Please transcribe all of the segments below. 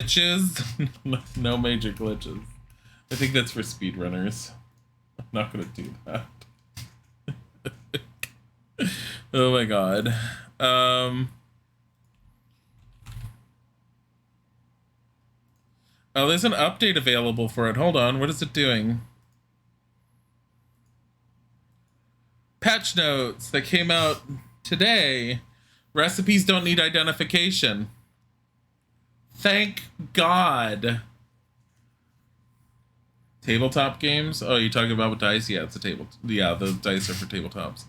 Glitches? No major glitches. I think that's for speedrunners. I'm not gonna do that. Oh my god. Oh, there's an update available for it. Hold on, what is it doing? Patch notes that came out today. Recipes don't need identification. Thank God. Tabletop games? Oh, you're talking about with dice? Yeah, it's a table. Yeah, the dice are for tabletops.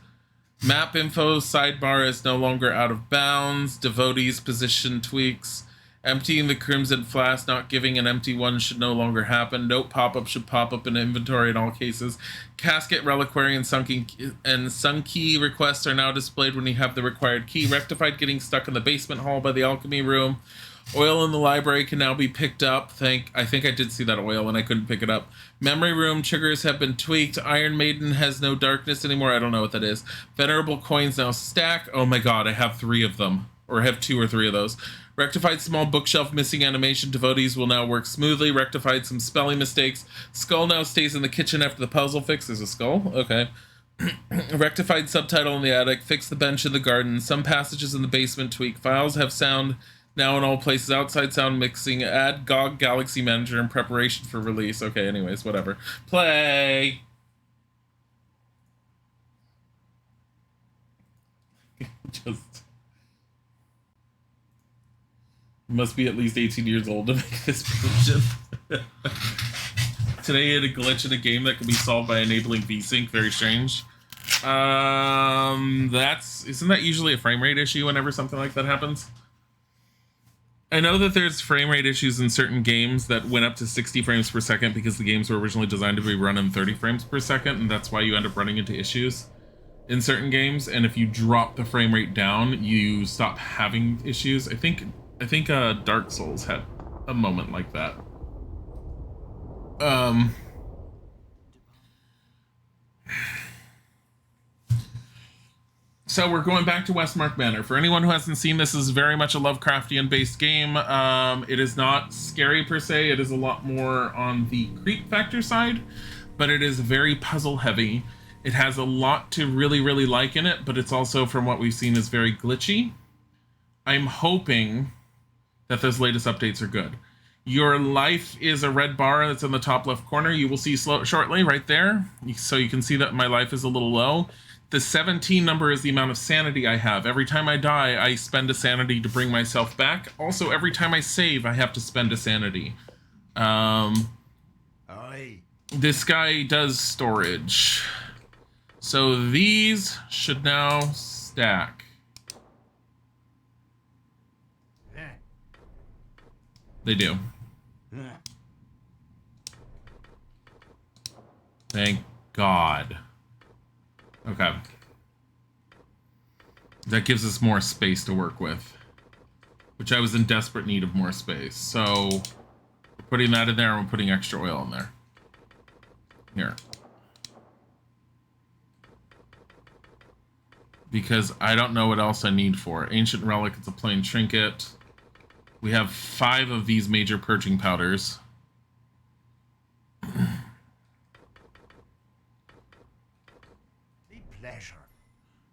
Map info sidebar is no longer out of bounds. Devotees position tweaks. Emptying the crimson flask, not giving an empty one should no longer happen. Note pop-up should pop up in inventory in all cases. Casket, reliquary, and sunk key requests are now displayed when you have the required key. Rectified getting stuck in the basement hall by the alchemy room. Oil in the library can now be picked up. I think I did see that oil and I couldn't pick it up. Memory room triggers have been tweaked. Iron Maiden has no darkness anymore. I don't know what that is. Venerable coins now stack. Oh my god, I have 3 of them. Or I have 2 or 3 of those. Rectified small bookshelf missing animation. Devotees will now work smoothly. Rectified some spelling mistakes. Skull now stays in the kitchen after the puzzle fix. There's a skull? Okay. Rectified subtitle in the attic. Fix the bench in the garden. Some passages in the basement tweak. Files have sound now in all places. Outside sound mixing. Add GOG Galaxy Manager in preparation for release. Okay, anyways, whatever. Play! Just... must be at least 18 years old to make this prediction. Today I had a glitch in a game that can be solved by enabling VSync. Very strange. Isn't that usually a frame rate issue whenever something like that happens? I know that there's frame rate issues in certain games that went up to 60 frames per second because the games were originally designed to be run in 30 frames per second, and that's why you end up running into issues in certain games. And if you drop the frame rate down, you stop having issues. I think Dark Souls had a moment like that. So we're going back to Westmark Manor. For anyone who hasn't seen, this is very much a Lovecraftian-based game. It is not scary per se. It is a lot more on the creep factor side, but it is very puzzle-heavy. It has a lot to really, really like in it, but it's also, from what we've seen, is very glitchy. I'm hoping that those latest updates are good. Your life is a red bar that's in the top left corner. You will see shortly right there. So you can see that my life is a little low. The 17 number is the amount of sanity I have. Every time I die, I spend a sanity to bring myself back. Also, every time I save, I have to spend a sanity. This guy does storage. So these should now stack. They do. Thank God. Okay. That gives us more space to work with, which I was in desperate need of more space. So we're putting that in there, and we're putting extra oil in there. Here. Because I don't know what else I need for it. Ancient relic, it's a plain trinket. We have 5 of these major purging powders.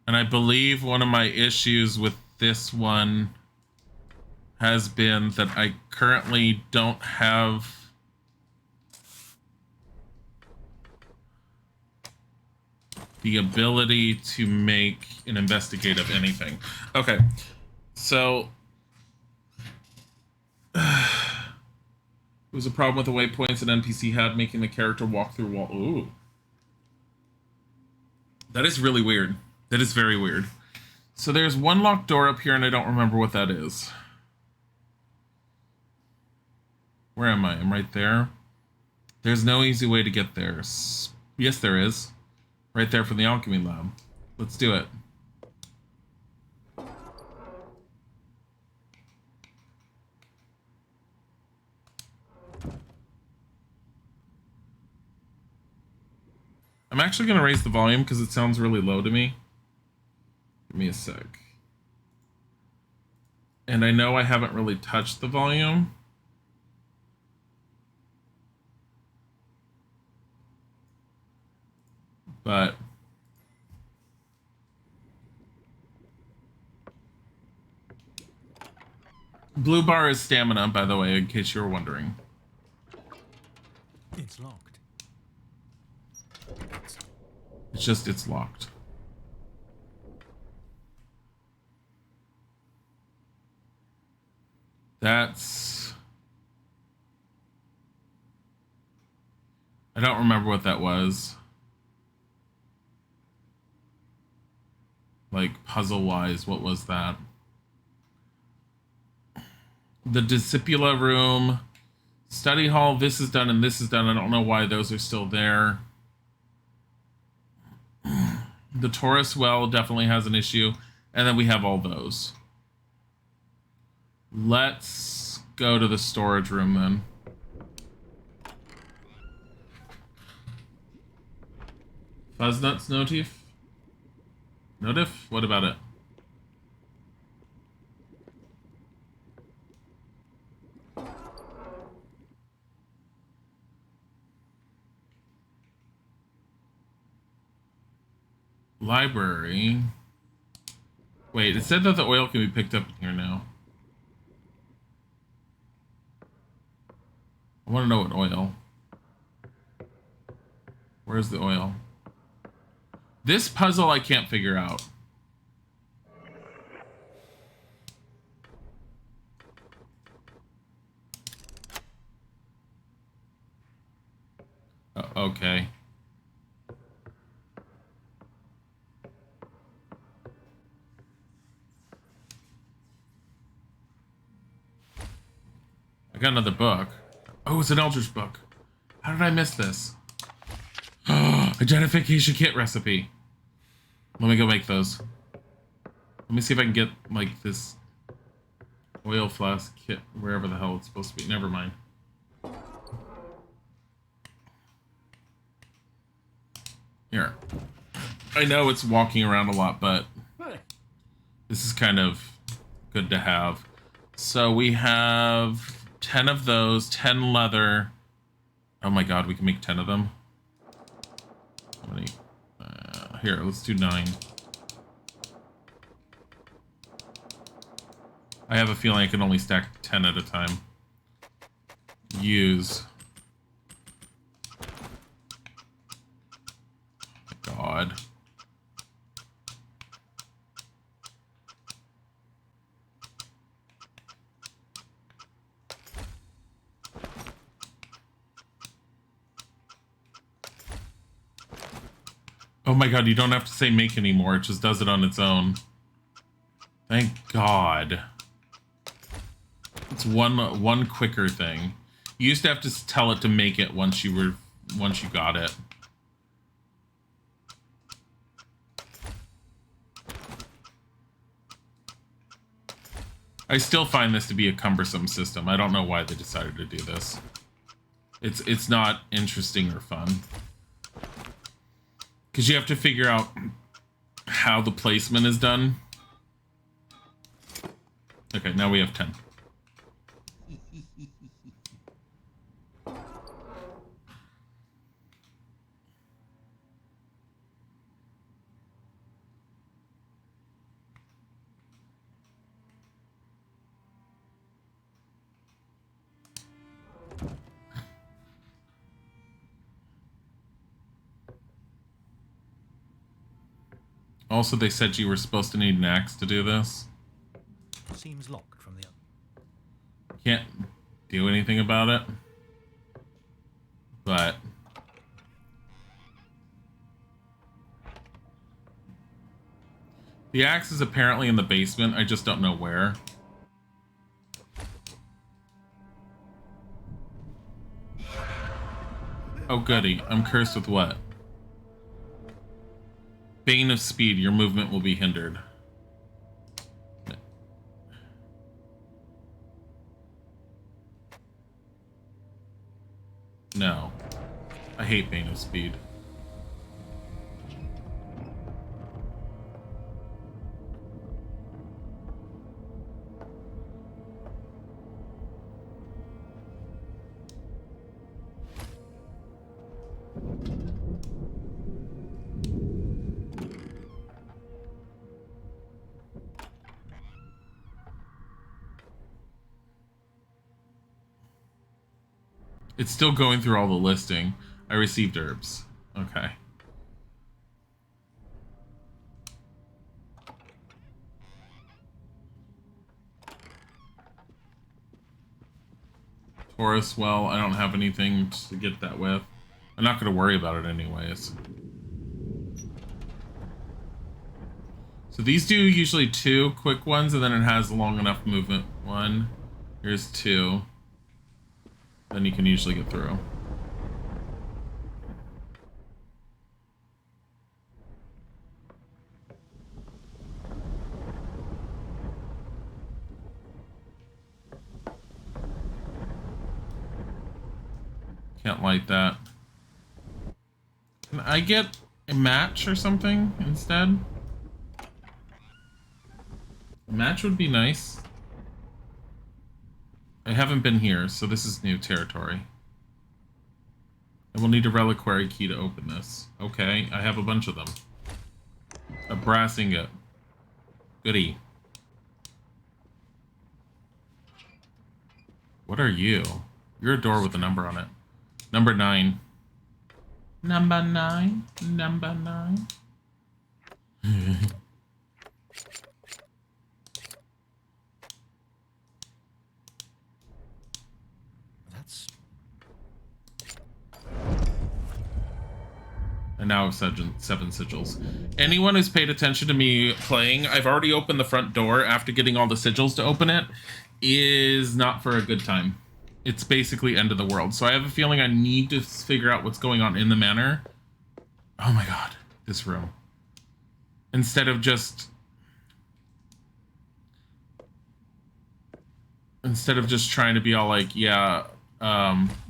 And I believe one of my issues with this one has been that I currently don't have the ability to make an investigative anything. Okay, so it was a problem with the waypoints an NPC had making the character walk through wall. Ooh. That is really weird. That is very weird. So there's one locked door up here, and I don't remember what that is. Where am I? I'm right there. There's no easy way to get there. Yes, there is. Right there from the alchemy lab. Let's do it. I'm actually going to raise the volume because it sounds really low to me. Give me a sec. And I know I haven't really touched the volume. But blue bar is stamina, by the way, in case you were wondering. It's locked. It's locked. That's... I don't remember what that was. Like, puzzle-wise, what was that? The discipula room, study hall, this is done and this is done. I don't know why those are still there. The Taurus well definitely has an issue. And then we have all those. Let's go to the storage room then. Fuzznuts notif? Notif? What about it? Library. Wait, it said that the oil can be picked up in here now. I want to know what oil. Where's the oil? This puzzle I can't figure out. Okay. I got another book. Oh, it's an Eldritch book. How did I miss this? Identification kit recipe. Let me go make those. Let me see if I can get, like, this oil flask kit wherever the hell it's supposed to be. Never mind. Here. I know it's walking around a lot, but this is kind of good to have. So we have 10 of those, 10 leather. Oh my god, we can make 10 of them. How many? Here, let's do 9. I have a feeling I can only stack 10 at a time. Use. God. Oh my god, you don't have to say make anymore. It just does it on its own. Thank God. It's one quicker thing. You used to have to tell it to make it once you got it. I still find this to be a cumbersome system. I don't know why they decided to do this. It's not interesting or fun. Because you have to figure out how the placement is done. Okay, now we have 10. Also, they said you were supposed to need an axe to do this. Seems locked from the other. Can't do anything about it. But the axe is apparently in the basement. I just don't know where. Oh goody, I'm cursed with what? Bane of speed, your movement will be hindered. No. I hate Bane of speed. It's still going through all the listing. I received herbs. Okay. Taurus, well, I don't have anything to get that with. I'm not going to worry about it anyways. So these do usually 2 quick ones, and then it has long enough movement. 1. Here's 2. Then you can usually get through. Can't light that. Can I get a match or something instead? A match would be nice. I haven't been here, so this is new territory. I will need a reliquary key to open this. Okay, I have a bunch of them. A brass ingot. Goody. What are you? You're a door with a number on it. Number 9. Number 9. Number 9. That's... And now 7 sigils. Anyone who's paid attention to me playing, I've already opened the front door after getting all the sigils to open it, is not for a good time. It's basically end of the world. So I have a feeling I need to figure out what's going on in the manor. Oh my god, this room. Instead of just trying to be all like, yeah,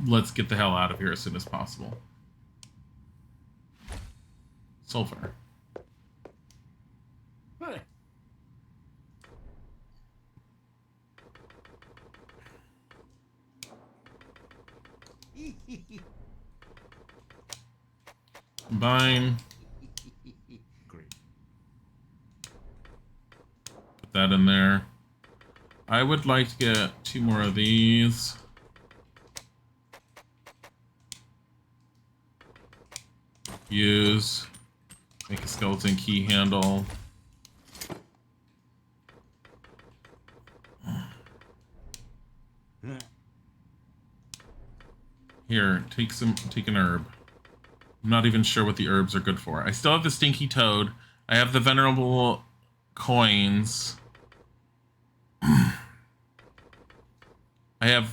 let's get the hell out of here as soon as possible. Sulfur. Hey. Combine. Great. Put that in there. I would like to get 2 more of these. Use. Make a skeleton key handle. Here, take an herb. I'm not even sure what the herbs are good for. I still have the stinky toad. I have the venerable coins. I have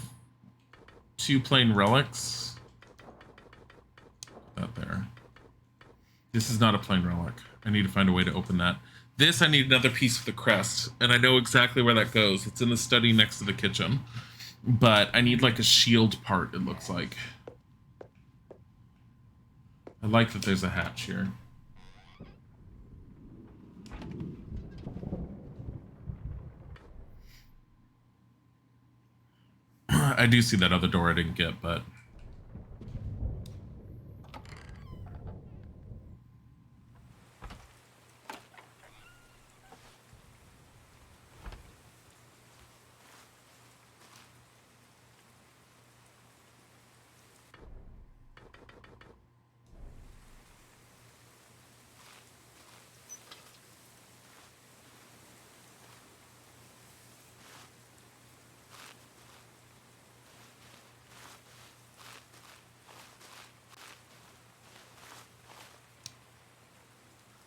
2 plain relics. Put that there. This is not a plain relic. I need to find a way to open that. This, I need another piece of the crest, and I know exactly where that goes. It's in the study next to the kitchen. But I need like a shield part, it looks like. I like that there's a hatch here. I do see that other door I didn't get, but...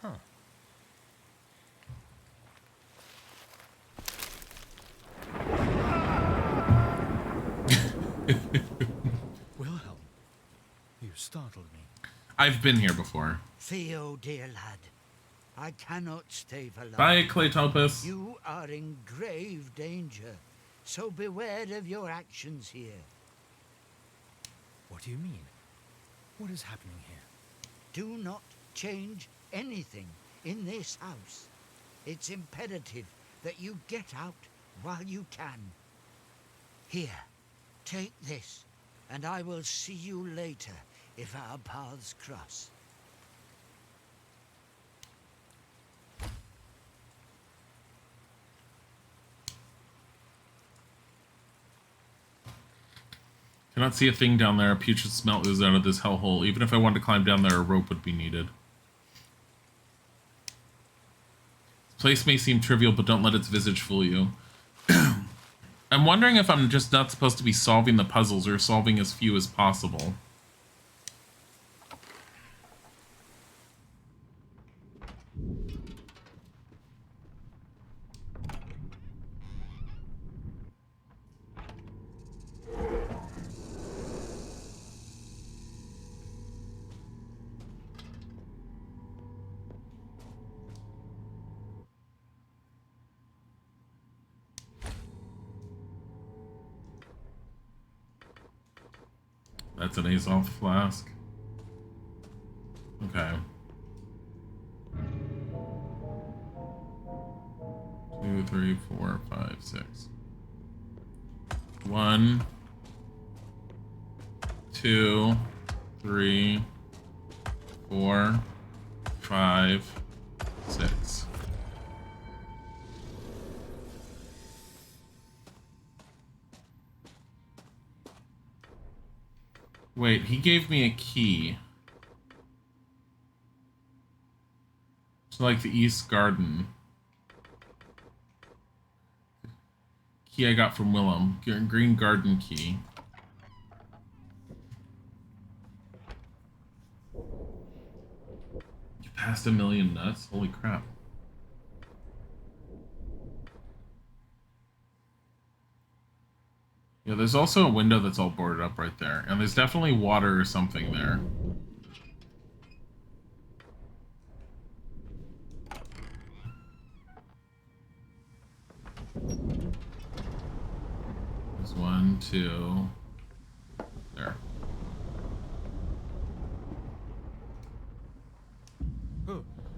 Huh. Wilhelm, you startled me. I've been here before. Theo, dear lad, I cannot stay for long. Bye, Claytopus. You are in grave danger, so beware of your actions here. What do you mean? What is happening here? Do not change anything in this house. It's imperative that you get out while you can. Here, take this, and I will see you later if our paths cross. Cannot see a thing down there. A putrid smell oozes out of this hellhole. Even if I wanted to climb down there, a rope would be needed. This place may seem trivial, but don't let its visage fool you. I'm wondering if I'm just not supposed to be solving the puzzles or solving as few as possible. That's an Azoth flask. Okay. 2, 3, 4, 5, 6. 1, 2, 3, 4, 5, 6. Wait, he gave me a key. To like the East Garden. Key I got from Willem. Green Garden key. You passed 1,000,000 nuts? Holy crap. Yeah, there's also a window that's all boarded up right there. And there's definitely water or something there. There's 1, 2... There.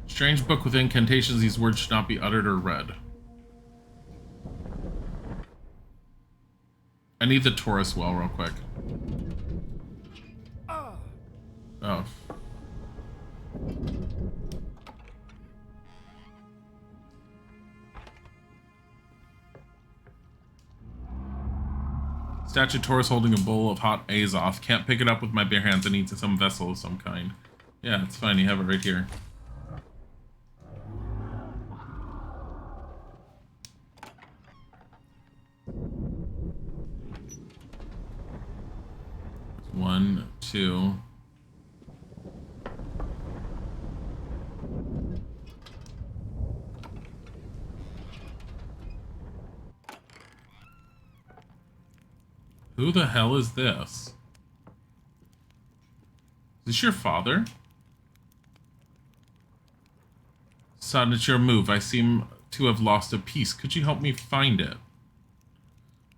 Strange book with incantations. These words should not be uttered or read. I need the Taurus well real quick. Oh. Statue Taurus holding a bowl of hot Azoth. Can't pick it up with my bare hands. I need some vessel of some kind. Yeah, it's fine. You have it right here. One, two. Who the hell is this? Is this your father? Son, it's your move. I seem to have lost a piece. Could you help me find it?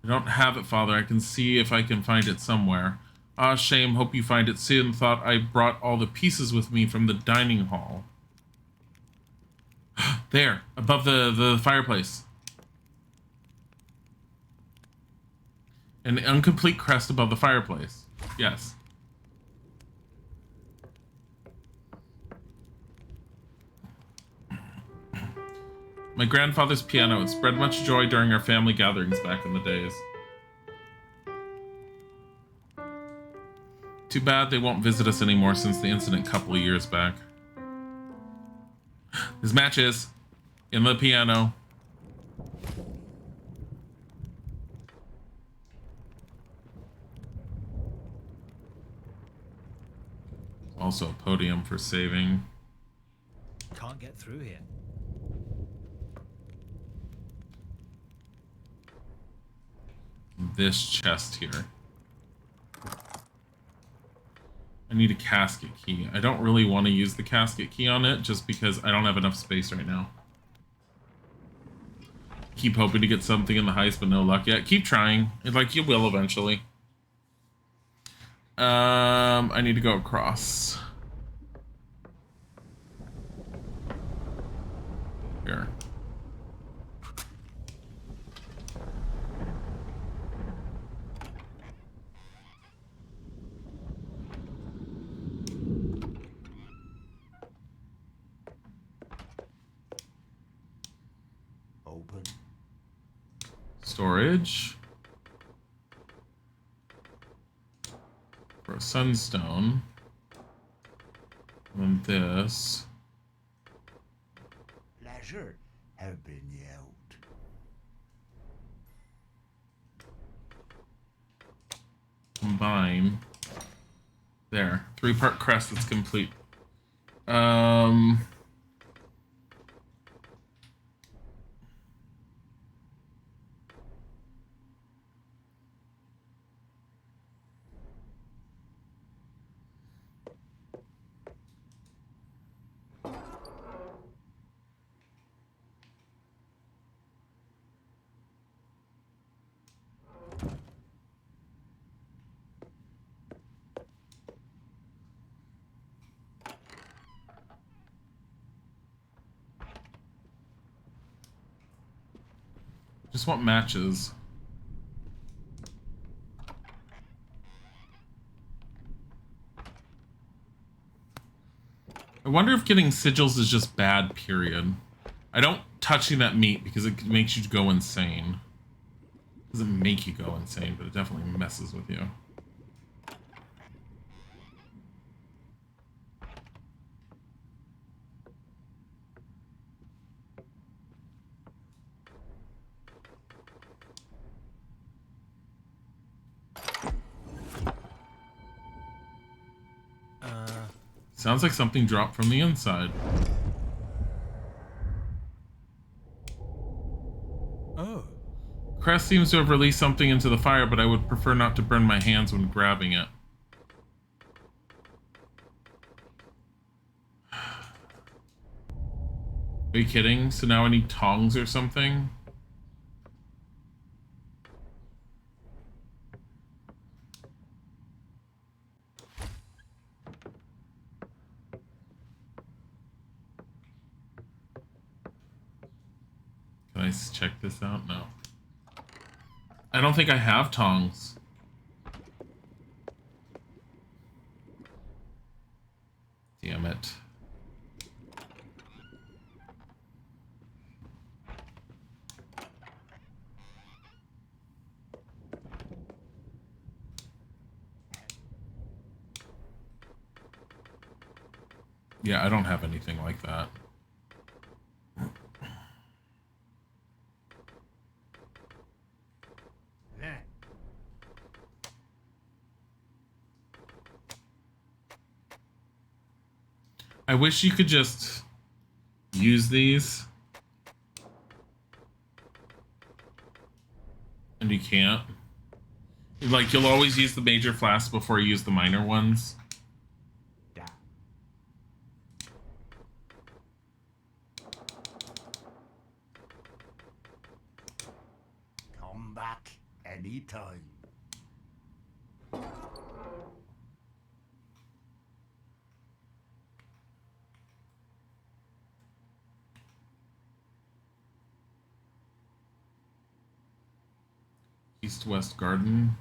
I don't have it, Father. I can see if I can find it somewhere. Ah, shame. Hope you find it soon. Thought I brought all the pieces with me from the dining hall. There, above the fireplace. An incomplete crest above the fireplace. Yes. My grandfather's piano. It spread much joy during our family gatherings back in the days. Too bad they won't visit us anymore since the incident a couple of years back. There's matches in the piano. Also a podium for saving. Can't get through here. This chest here. I need a casket key. I don't really want to use the casket key on it just because I don't have enough space right now. Keep hoping to get something in the heist, but no luck yet. Keep trying. Like, you will eventually. I need to go across. Here. Open. Storage. For a sunstone. And this. Pleasure helping you out. Combine. There. 3-part crest that's complete. Just want matches. I wonder if getting sigils is just bad, period. I don't touching that meat because it makes you go insane. It doesn't make you go insane, but it definitely messes with you. Sounds like something dropped from the inside. Oh. Crest seems to have released something into the fire, but I would prefer not to burn my hands when grabbing it. Are you kidding? So now I need tongs or something? Can I check this out? No. I don't think I have tongs. Damn it. Yeah, I don't have anything like that. I wish you could just use these. And you can't. Like, you'll always use the major flasks before you use the minor ones. Come back anytime. East-west garden.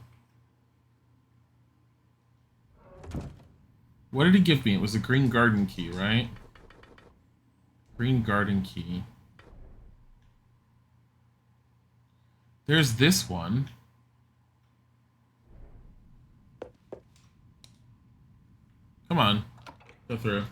What did he give me? It was a green garden key, right? Green garden key. There's this one. Come on. Go through.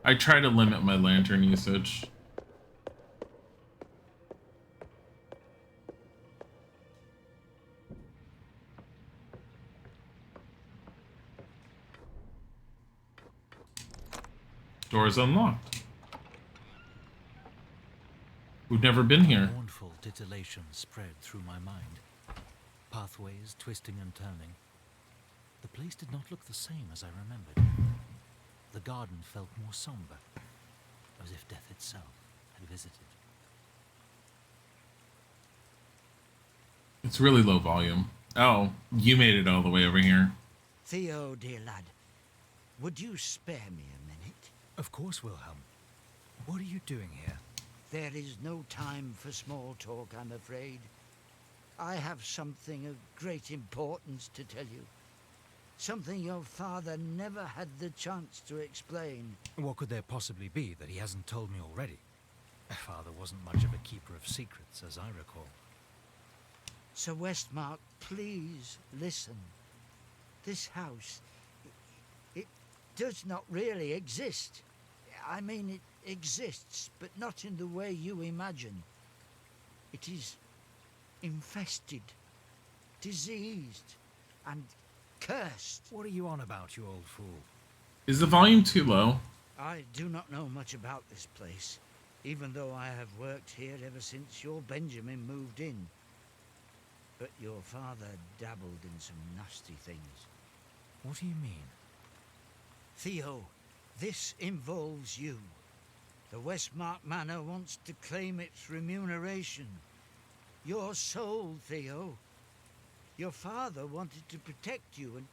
I try to limit my lantern usage. Door's unlocked. We've never been here. Mournful titillation spread through my mind. Pathways twisting and turning. The place did not look the same as I remembered. The garden felt more somber, as if death itself had visited. It's really low volume. Oh, you made it all the way over here. Theo, dear lad, would you spare me a minute? Of course, Wilhelm. What are you doing here? There is no time for small talk, I'm afraid. I have something of great importance to tell you. Something your father never had the chance to explain. What could there possibly be that he hasn't told me already? Father wasn't much of a keeper of secrets, as I recall. Sir Westmark, please listen. This house, it does not really exist. I mean, it exists, but not in the way you imagine. It is infested, diseased, and cursed. What are you on about, you old fool? Is the volume too low? I do not know much about this place, even though I have worked here ever since your Benjamin moved in. But your father dabbled in some nasty things. What do you mean? Theo, this involves you. The Westmark Manor wants to claim its remuneration. Your soul, Theo. Your father wanted to protect you and...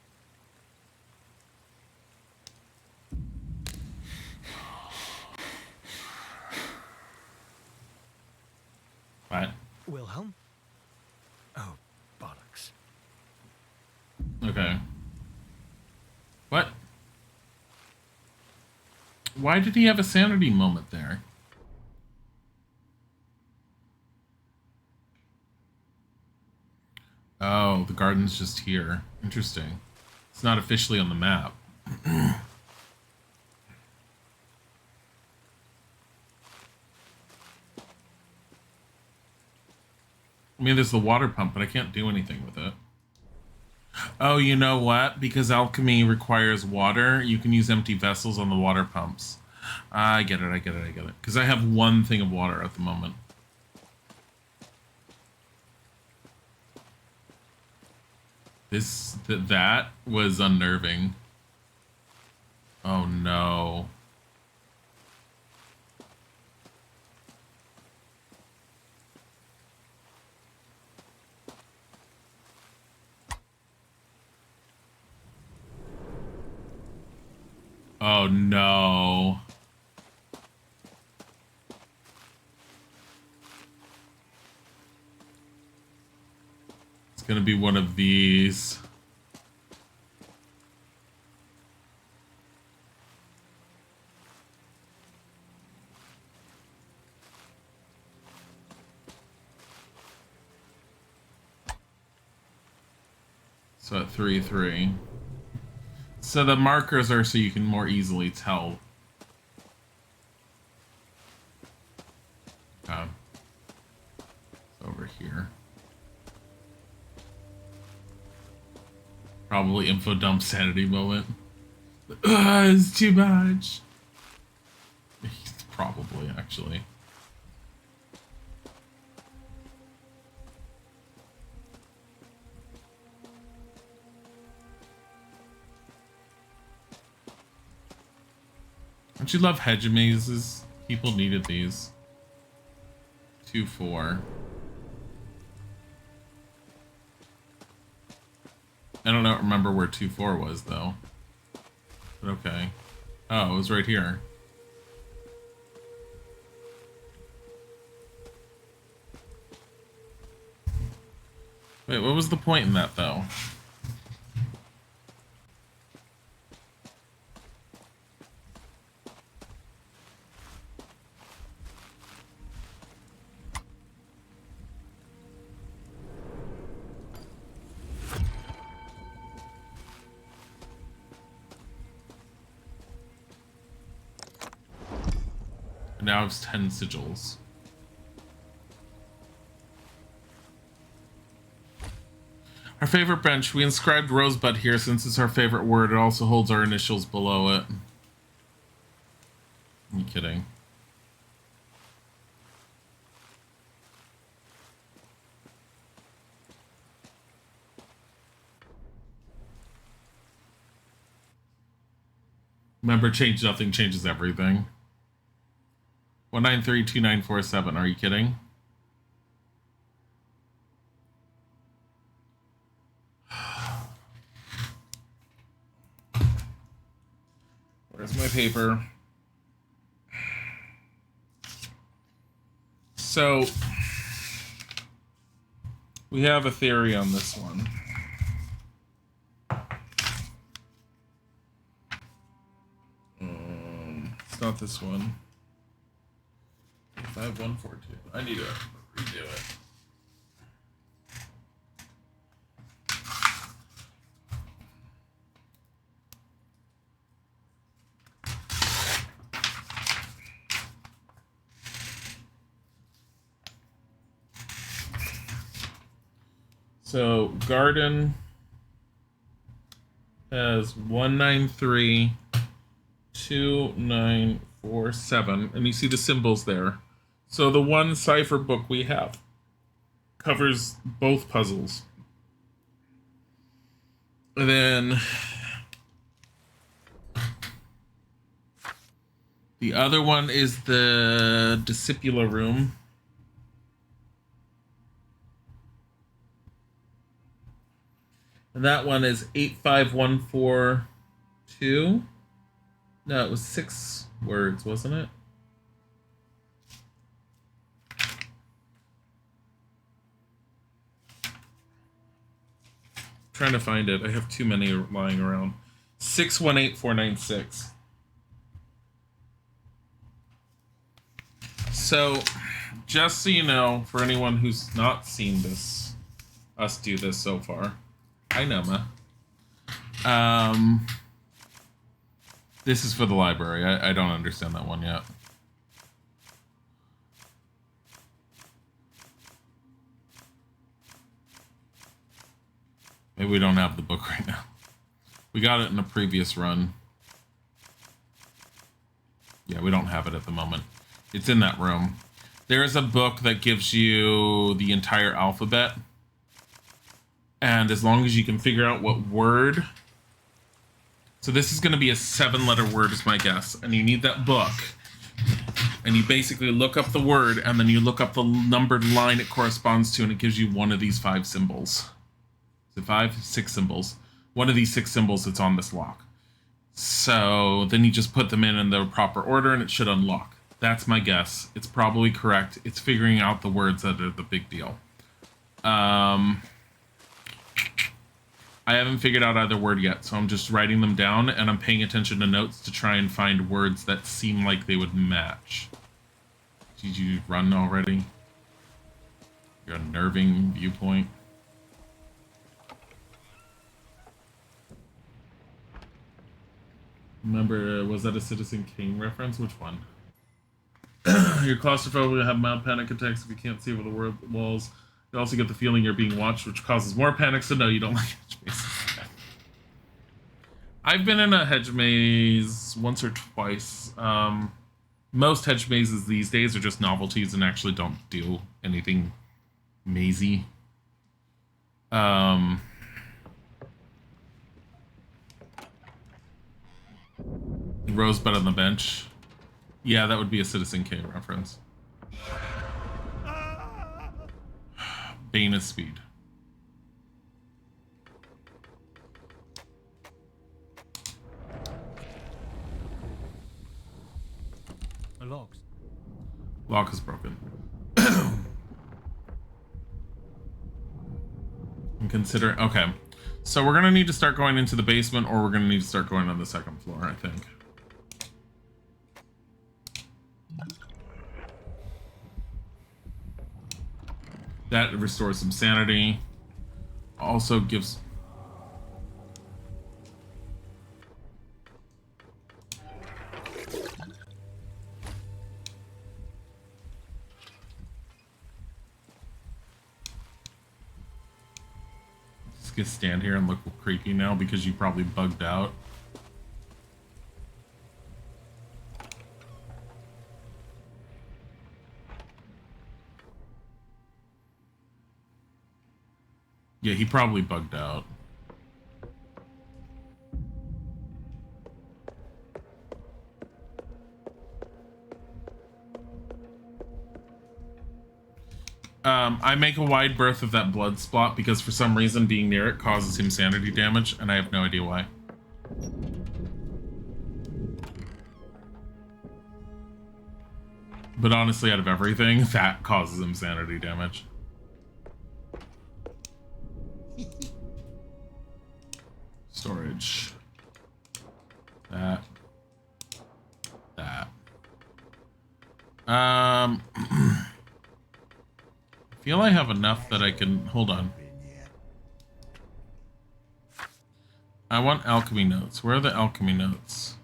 What? Wilhelm? Oh, bollocks. Okay. What? Why did he have a sanity moment there? Oh, the garden's just here. Interesting. It's not officially on the map. I mean, there's the water pump, but I can't do anything with it. Oh, you know what? Because alchemy requires water, you can use empty vessels on the water pumps. I get it. Because I have one thing of water at the moment. That was unnerving. Oh no. Oh no. It's gonna be one of these. So at 3-3. So the markers are so you can more easily tell. Okay. It's over here. Probably info dump sanity moment. It's too much. Probably, actually. Don't you love hedge mazes? People needed these. 2-4. I don't remember where 2-4 was though. But okay. Oh, it was right here. Wait, what was the point in that though? Now it's 10 sigils. Our favorite bench. We inscribed Rosebud here since it's our favorite word. It also holds our initials below it. Are you kidding? Remember, change nothing changes everything. 1932947. Are you kidding? Where's my paper? So We have a theory on this one. It's not this one. 5142. I need to redo it. So Garden has 1932947, and you see the symbols there. So the one cipher book we have covers both puzzles. And then the other one is the Discipula room. And that one is 85142. No, it was 6 words, wasn't it? Trying to find it. I have too many lying around. 618496. So, just so you know, for anyone who's not seen us do this so far, I know, Ma. This is for the library. I don't understand that one yet. Maybe we don't have the book right now. We got it in a previous run. Yeah, we don't have it at the moment. It's in that room. There is a book that gives you the entire alphabet. And as long as you can figure out what word... So this is going to be a 7-letter word is my guess. And you need that book. And you basically look up the word, and then you look up the numbered line it corresponds to, and it gives you one of these 5 symbols. Is it 5? 6 symbols. One of these 6 symbols that's on this lock. So then you just put them in the proper order, and it should unlock. That's my guess. It's probably correct. It's figuring out the words that are the big deal. I haven't figured out either word yet, so I'm just writing them down, and I'm paying attention to notes to try and find words that seem like they would match. Did you run already? Your unnerving viewpoint. Remember, was that a Citizen Kane reference? Which one? You're claustrophobic, you have mild panic attacks if you can't see over the walls. You also get the feeling you're being watched, which causes more panic, so no, you don't like hedge mazes. I've been in a hedge maze once or twice. Most hedge mazes these days are just novelties and actually don't do anything mazy. Rosebud on the bench. Yeah, that would be a Citizen Kane reference. Bane of Speed. The locks. Lock is broken. And consider... Okay. So we're going to need to start going into the basement, or we're going to need to start going on the 2nd floor, I think. That restores some sanity. Also gives... Just gonna stand here and look creepy now because you probably bugged out. Yeah, he probably bugged out. I make a wide berth of that blood spot because for some reason being near it causes him sanity damage, and I have no idea why. But honestly, out of everything, that causes him sanity damage. I feel I have enough that I can... Hold on. I want alchemy notes. Where are the alchemy notes?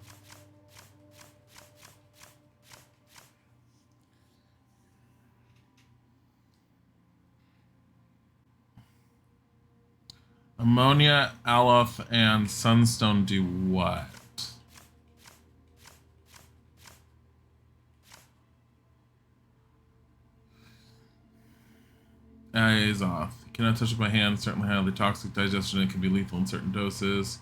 Ammonia, aloth, and sunstone do what? Azoth. Cannot touch with my hands. Certainly highly toxic. Digestion and can be lethal in certain doses.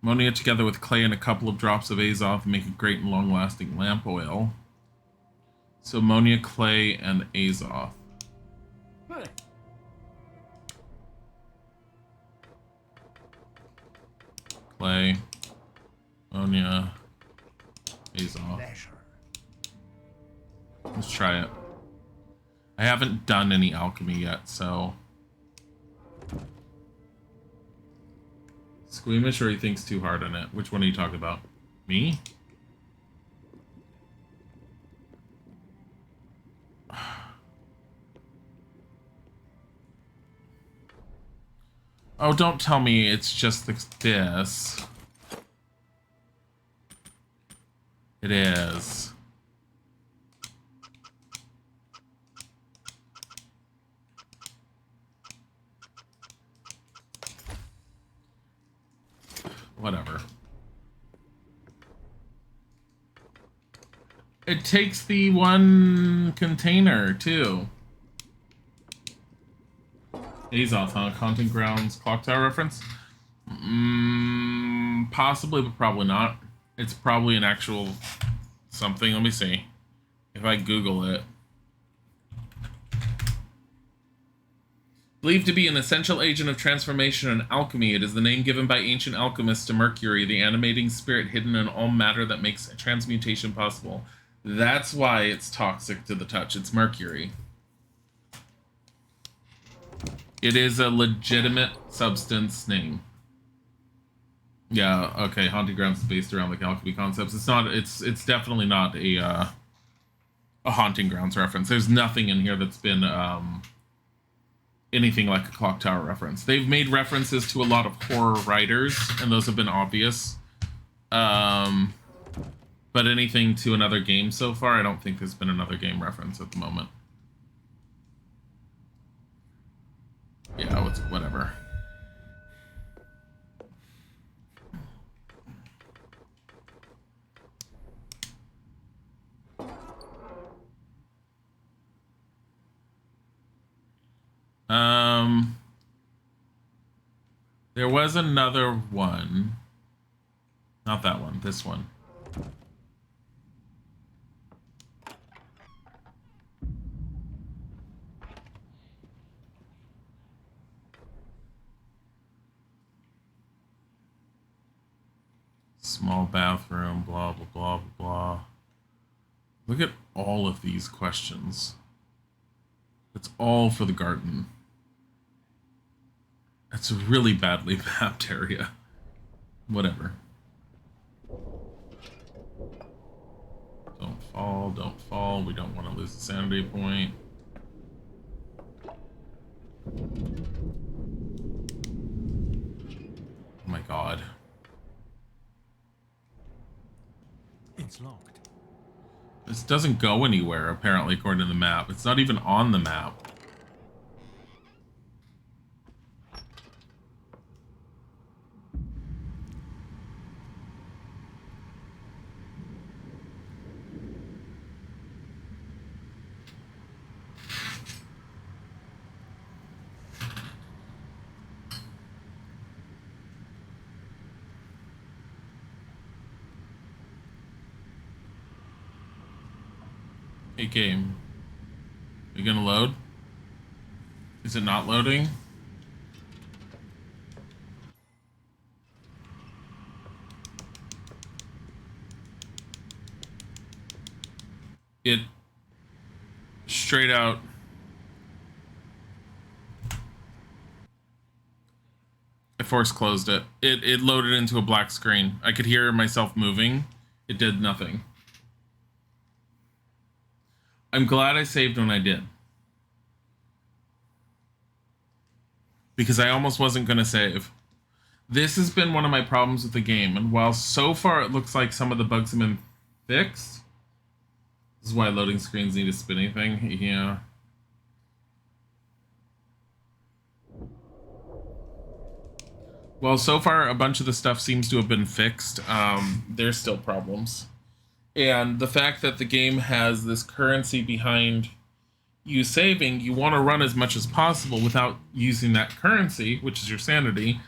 Ammonia together with clay and a couple of drops of azoth make a great and long-lasting lamp oil. So ammonia, clay, and azoth. Clay, ammonia, azoth. Let's try it. I haven't done any alchemy yet, so... Squeamish or he thinks too hard on it? Which one are you talking about? Me? Oh, don't tell me it's just this. It is. Whatever. It takes the one container, too. Azoth, huh? Haunting Grounds Clock Tower reference? Possibly, but probably not. It's probably an actual something. Let me see. If I Google it. Believed to be an essential agent of transformation and alchemy, it is the name given by ancient alchemists to Mercury, the animating spirit hidden in all matter that makes transmutation possible. That's why it's toxic to the touch. It's Mercury. It is a legitimate substance name. Yeah, okay. Haunting Grounds is based around like alchemy concepts. It's not. It's definitely not a Haunting Grounds reference. There's nothing in here that's been anything like a Clock Tower reference. They've made references to a lot of horror writers, and those have been obvious. But anything to another game so far, I don't think there's been another game reference at the moment. Yeah, whatever. There was another one. Not that one, this one. Small bathroom, blah, blah, blah, blah, blah. Look at all of these questions. It's all for the garden. It's a really badly mapped area. Whatever. Don't fall, don't fall. We don't want to lose the sanity point. Oh my god. It's locked. This doesn't go anywhere, apparently, according to the map. It's not even on the map. Hey, game. Are you gonna load? Is it not loading? It straight out. I force closed it. It loaded into a black screen. I could hear myself moving. It did nothing. I'm glad I saved when I did. Because I almost wasn't going to save. This has been one of my problems with the game, and while so far it looks like some of the bugs have been fixed, this is why loading screens need a spinning thing. Yeah. Well, so far a bunch of the stuff seems to have been fixed. There's still problems. And the fact that the game has this currency behind you saving, you want to run as much as possible without using that currency, which is your sanity,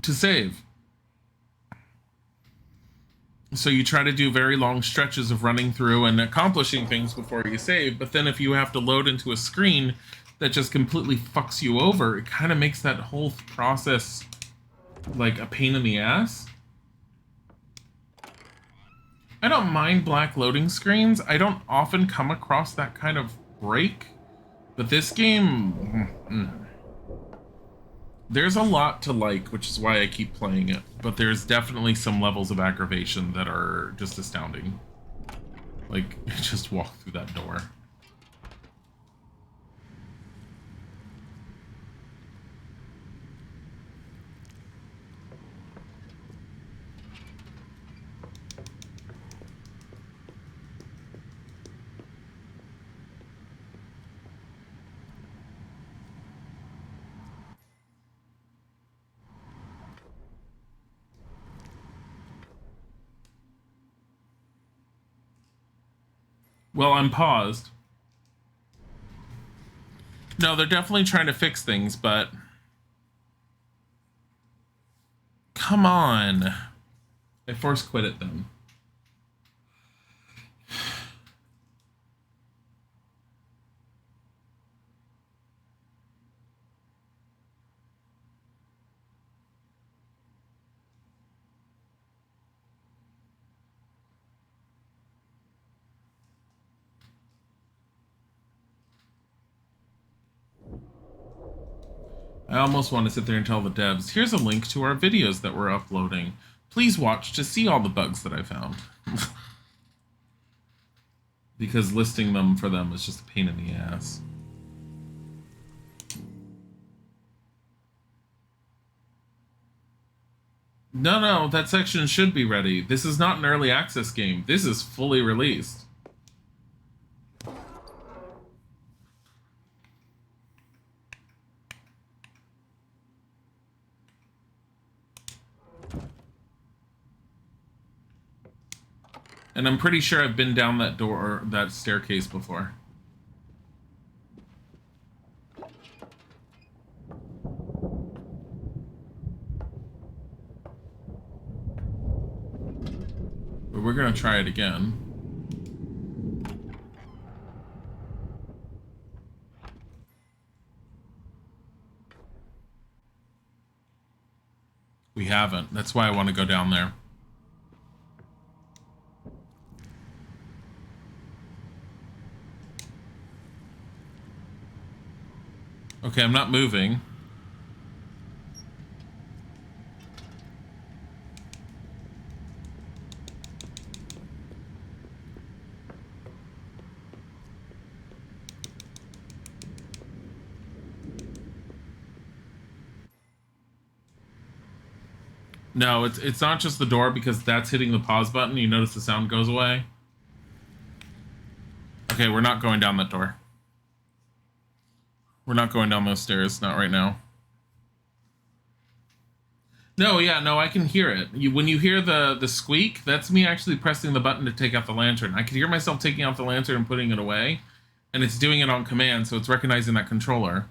to save. So you try to do very long stretches of running through and accomplishing things before you save, but then if you have to load into a screen that just completely fucks you over, it kind of makes that whole process like a pain in the ass. I don't mind black loading screens. I don't often come across that kind of break, but this game, there's a lot to like, which is why I keep playing it, but there's definitely some levels of aggravation that are just astounding. Like, just walk through that door. Well, I'm paused. No, they're definitely trying to fix things, but... Come on. I force quit it then. I almost want to sit there and tell the devs, here's a link to our videos that we're uploading. Please watch to see all the bugs that I found. Because listing them for them is just a pain in the ass. No, that section should be ready. This is not an early access game. This is fully released. And I'm pretty sure I've been down that door, that staircase before. But we're gonna try it again. We haven't. That's why I want to go down there. Okay, I'm not moving. No, it's not just the door, because that's hitting the pause button. You notice the sound goes away. Okay, we're not going down that door. We're not going down those stairs, not right now. No, yeah, no, I can hear it. When you hear the squeak, that's me actually pressing the button to take out the lantern. I can hear myself taking out the lantern and putting it away, and it's doing it on command, so it's recognizing that controller.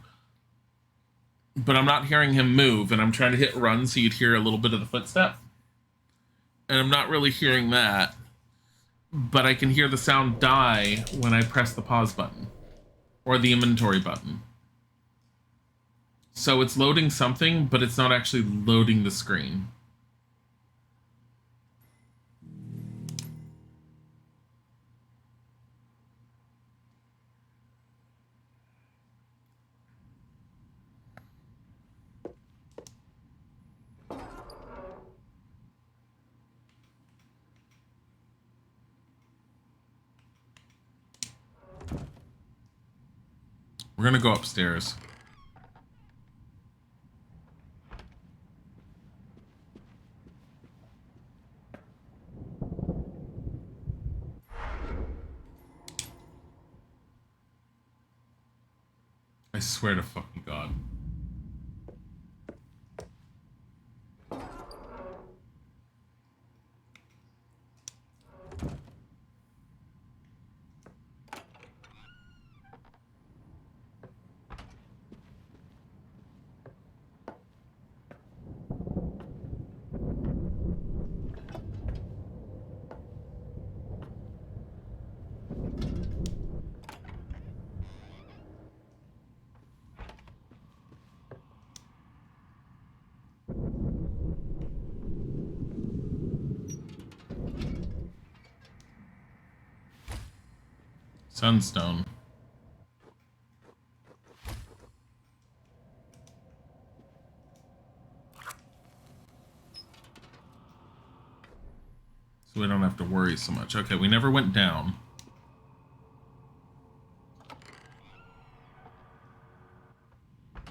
But I'm not hearing him move, and I'm trying to hit run so you'd hear a little bit of the footstep. And I'm not really hearing that. But I can hear the sound die when I press the pause button. Or the inventory button. So it's loading something, but it's not actually loading the screen. We're gonna go upstairs. I swear to fucking God. Sunstone. So we don't have to worry so much. Okay, we never went down.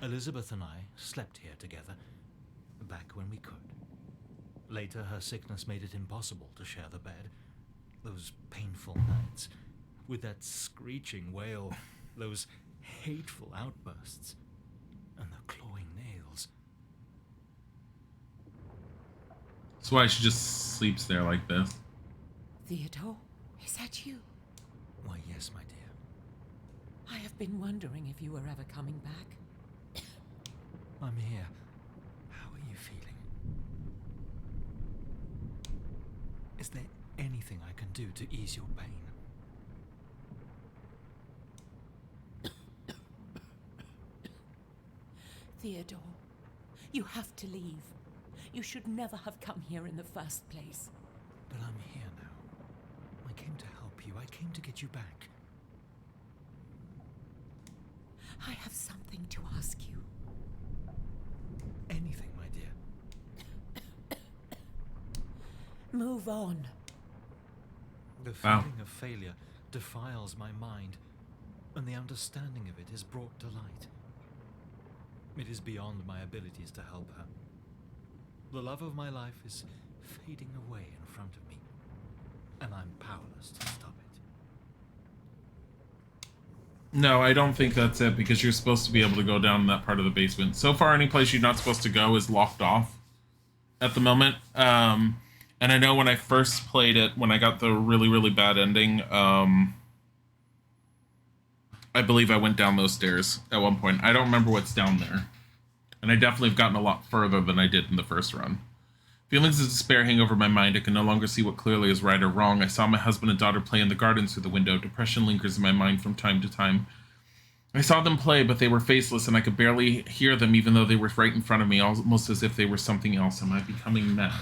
Elizabeth and I slept here together, back when we could. Later, her sickness made it impossible to share the bed. Those painful nights, with that screeching wail, those hateful outbursts, and the clawing nails. That's why she just sleeps there like this. Theodore, is that you? Why, yes, my dear. I have been wondering if you were ever coming back. I'm here. How are you feeling? Is there anything I can do to ease your pain? Theodore, you have to leave. You should never have come here in the first place. But I'm here now. I came to help you. I came to get you back. I have something to ask you. Anything, my dear. Move on. The Wow. feeling of failure defiles my mind, and the understanding of it is brought to light. It is beyond my abilities to help her. The love of my life is fading away in front of me, and I'm powerless to stop it. No, I don't think that's it, because you're supposed to be able to go down that part of the basement. So far, any place you're not supposed to go is locked off at the moment. And I know when I first played it, when I got the really, really bad ending, I believe I went down those stairs at one point. I don't remember what's down there. And I definitely have gotten a lot further than I did in the first run. Feelings of despair hang over my mind. I can no longer see what clearly is right or wrong. I saw my husband and daughter play in the gardens through the window. Depression lingers in my mind from time to time. I saw them play, but they were faceless, and I could barely hear them, even though they were right in front of me, almost as if they were something else. Am I becoming mad?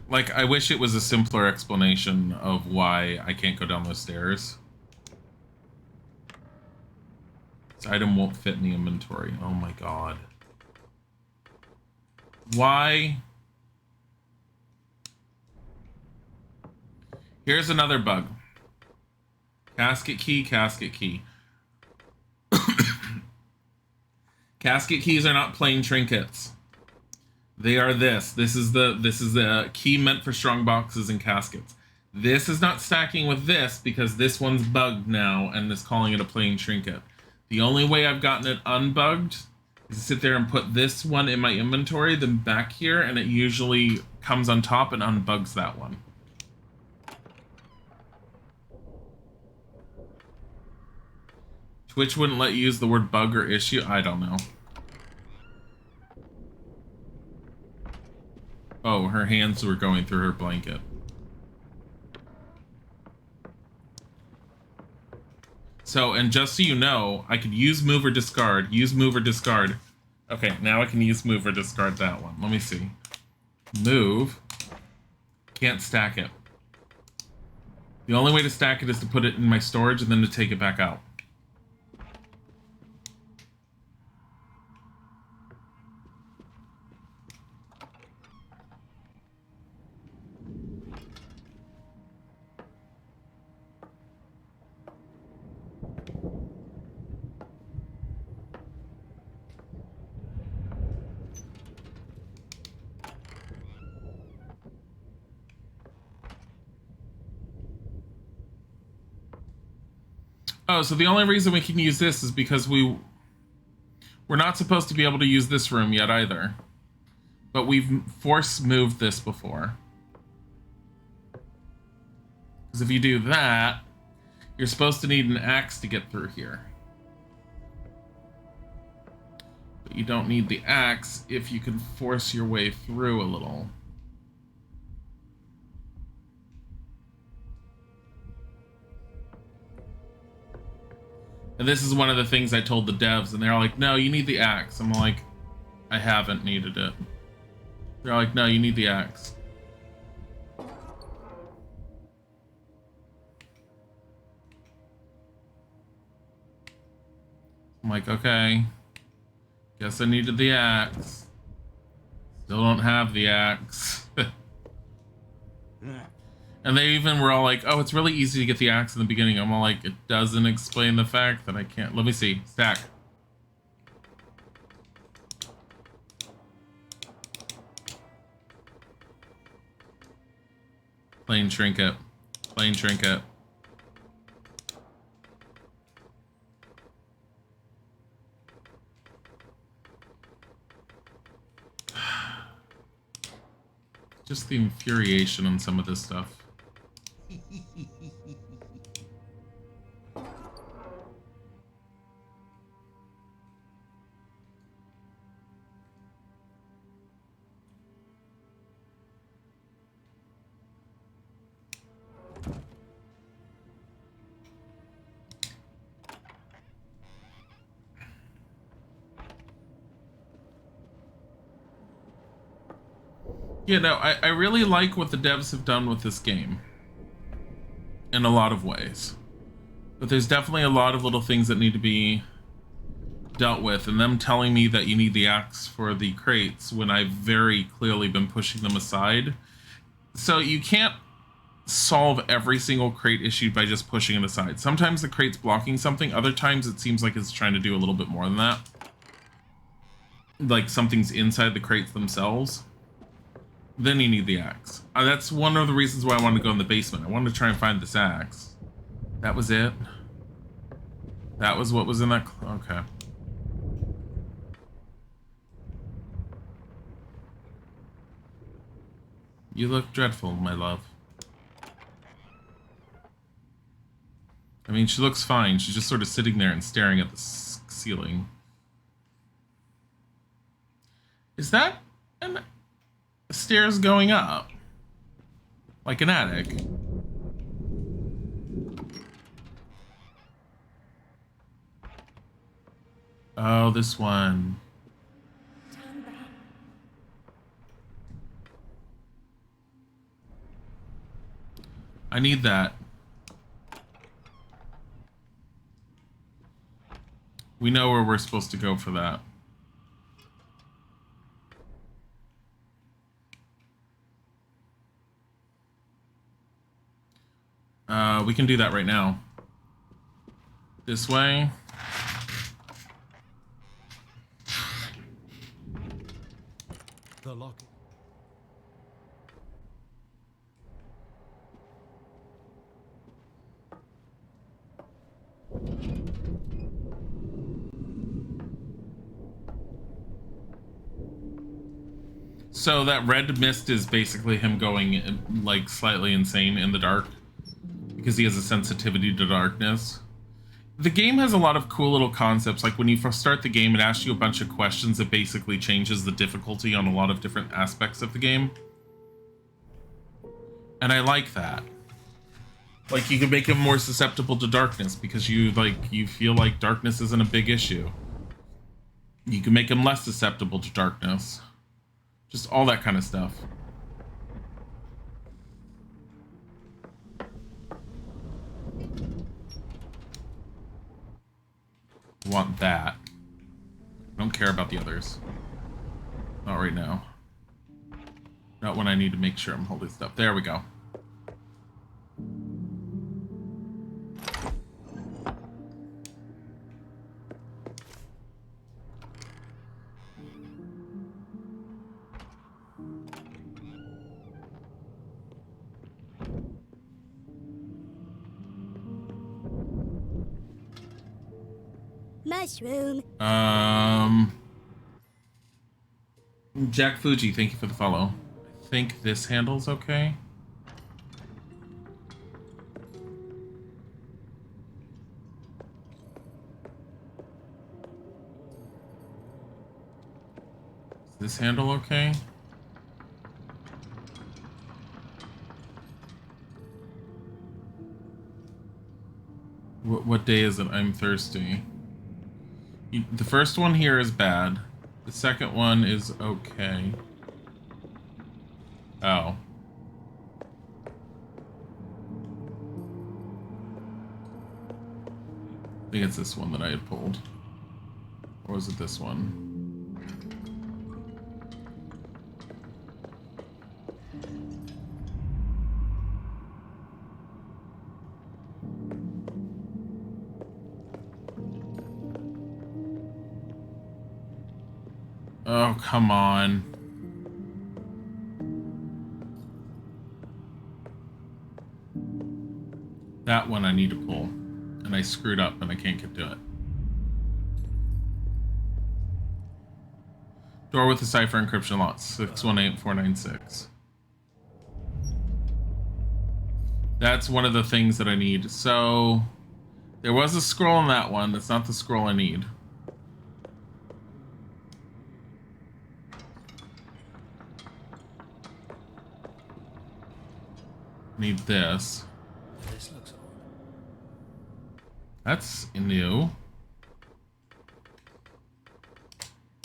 Like, I wish it was a simpler explanation of why I can't go down those stairs. This item won't fit in the inventory. Oh my god. Why? Here's another bug. Casket key, casket key. Casket keys are not plain trinkets. They are this. This is the key meant for strong boxes and caskets. This is not stacking with this because this one's bugged now and is calling it a plain trinket. The only way I've gotten it unbugged is to sit there and put this one in my inventory, then back here, and it usually comes on top and unbugs that one. Twitch wouldn't let you use the word bug or issue? I don't know. Oh, her hands were going through her blanket. So, and just so you know, I could use move or discard, use move or discard. Okay, now I can use move or discard that one. Let me see. Move. Can't stack it. The only way to stack it is to put it in my storage and then to take it back out. Oh, so the only reason we can use this is because we're not supposed to be able to use this room yet either. But we've force moved this before. Because if you do that, you're supposed to need an axe to get through here. But you don't need the axe if you can force your way through a little. And this is one of the things I told the devs, and they're like, no, you need the axe. I'm like, I haven't needed it. They're like, no, you need the axe. I'm like, okay. Guess I needed the axe. Still don't have the axe. And they even were all like, oh, it's really easy to get the axe in the beginning. I'm all like, it doesn't explain the fact that I can't. Let me see. Stack. Plain trinket. Plain trinket. Just the infuriation on some of this stuff. Yeah, no, I really like what the devs have done with this game. In a lot of ways. But there's definitely a lot of little things that need to be dealt with. And them telling me that you need the axe for the crates when I've very clearly been pushing them aside. So you can't solve every single crate issue by just pushing it aside. Sometimes the crate's blocking something. Other times it seems like it's trying to do a little bit more than that. Like something's inside the crates themselves. Then you need the axe. That's one of the reasons why I wanted to go in the basement. I wanted to try and find this axe. That was it? That was what was in that... Okay. You look dreadful, my love. I mean, she looks fine. She's just sort of sitting there and staring at the ceiling. Is that an... stairs going up? Like an attic? Oh, this one. I need that. We know where we're supposed to go for that. We can do that right now. This way. The lock. So that red mist is basically him going like slightly insane in the dark because he has a sensitivity to darkness. The game has a lot of cool little concepts. Like when you first start the game, it asks you a bunch of questions that basically changes the difficulty on a lot of different aspects of the game. And I like that. Like you can make him more susceptible to darkness because you feel like darkness isn't a big issue. You can make him less susceptible to darkness. Just all that kind of stuff. Want that. I don't care about the others. Not right now. Not when I need to make sure I'm holding stuff. There we go. Mushroom. Jack Fuji, thank you for the follow. I think this handle's okay. Is this handle okay? What day is it? I'm thirsty. The first one here is bad. The second one is okay. Oh. I think it's this one that I had pulled. Or was it this one? Oh, come on. That one I need to pull. And I screwed up and I can't get to it. Door with the cipher encryption lock, 618496. That's one of the things that I need. So, there was a scroll in that one. That's not the scroll I need. Need this. This looks odd. That's new.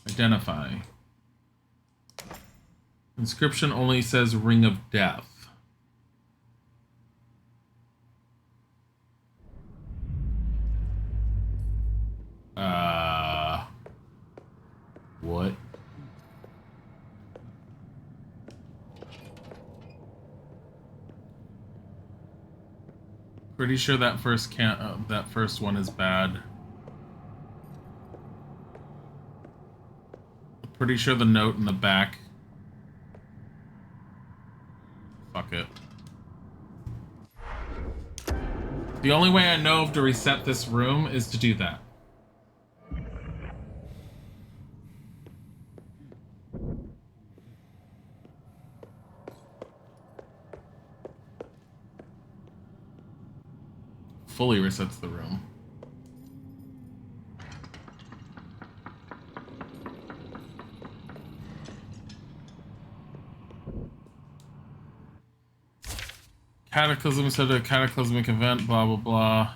Identify. Inscription only says Ring of Death. What? Pretty sure that first one is bad. Pretty sure the note in the back. Fuck it. The only way I know of to reset this room is to do that. Fully resets the room. Cataclysm said a cataclysmic event, blah blah blah.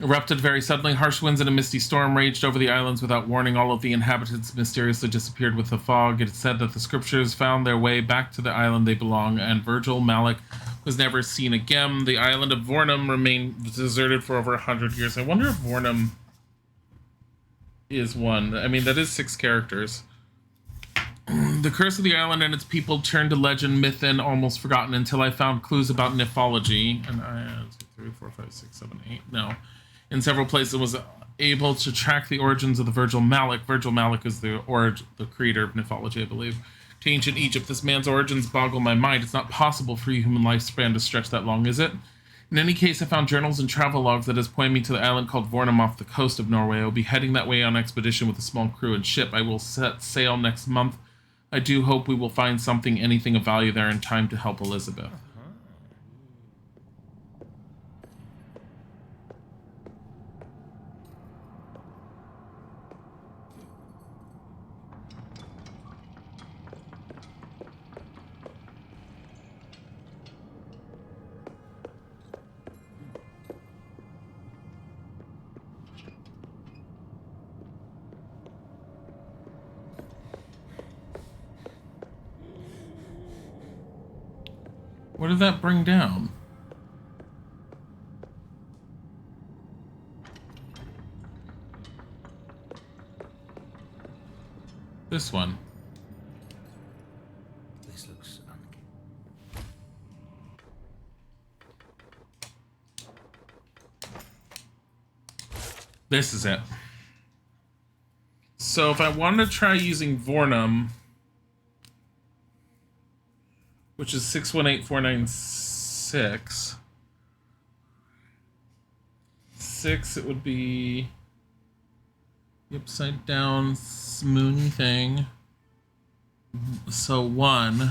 Erupted very suddenly. Harsh winds and a misty storm raged over the islands without warning. All of the inhabitants mysteriously disappeared with the fog. It is said that the scriptures found their way back to the island they belong, and Virgil Malik was never seen again. The island of Vornum remained deserted for over 100 years. I wonder if Vornum is one. I mean, that is 6 characters. The curse of the island and its people turned to legend, myth, and almost forgotten until I found clues about mythology. And I had 3, 4, 5, 6, 7, 8. No. In several places, was able to track the origins of the Virgil Malik. Virgil Malik is the creator of mythology, I believe. To ancient Egypt, this man's origins boggle my mind. It's not possible for a human lifespan to stretch that long, is it? In any case, I found journals and travel logs that has pointed me to the island called Vornum off the coast of Norway. I will be heading that way on expedition with a small crew and ship. I will set sail next month. I do hope we will find anything of value there in time to help Elizabeth. What did that bring down? This one. This looks This is it. So if I wanted to try using Vornum, which is 618496, 6, it would be the upside down moony thing. So 1.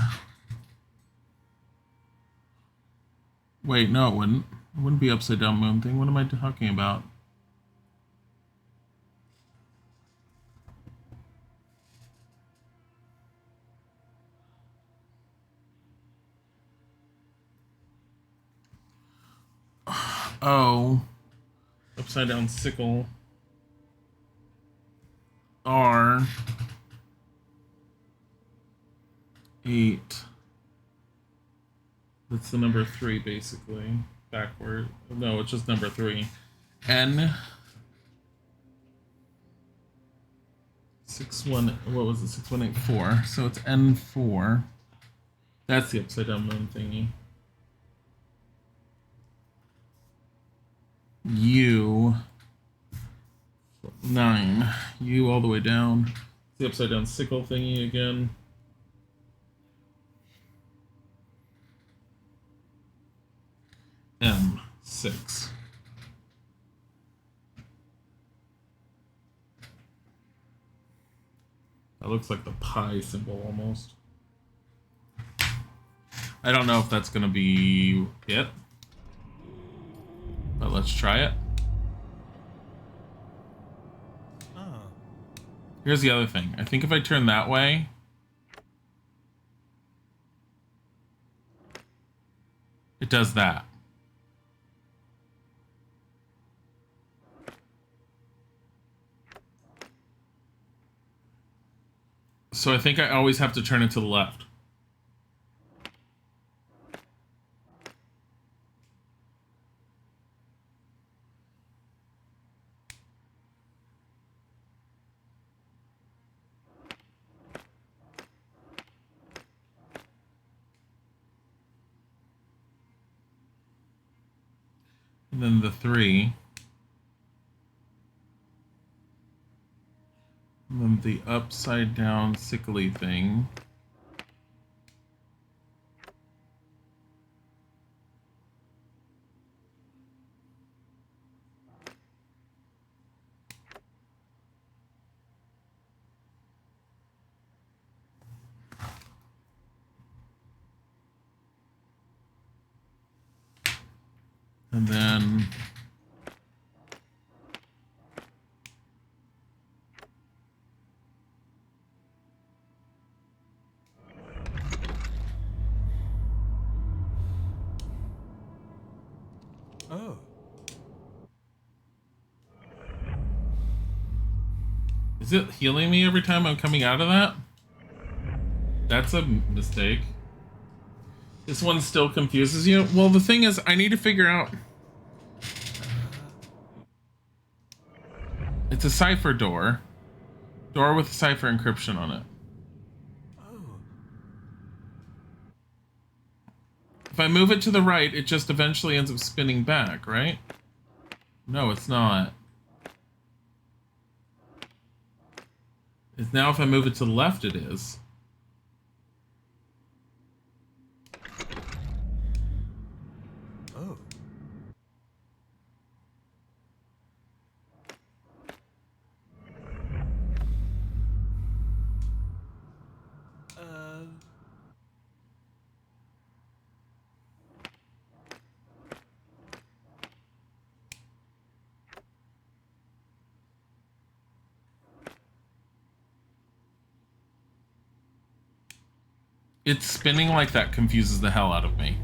Wait, no, it wouldn't. It wouldn't be upside down moon thing. What am I talking about? Oh. Upside down sickle. R. 8. That's the number 3, basically. Backward. No, it's just number 3. N. 61. What was it? 6184. So it's N4. That's the upside down moon thingy. U. 9. U all the way down. The upside down sickle thingy again. M6. That looks like the pi symbol almost. I don't know if that's gonna be it, but let's try it. Oh. Here's the other thing. I think if I turn that way, it does that. So I think I always have to turn it to the left. And then the 3. And then the upside down sickly thing. And then Oh. is it healing me every time I'm coming out of that? That's a mistake. This one still confuses you? Well, the thing is, I need to figure out... It's a cipher door. Door with cipher encryption on it. Oh. If I move it to the right, it just eventually ends up spinning back, right? No, it's not. It's now if I move it to the left, it is. Oh. It's spinning like that confuses the hell out of me.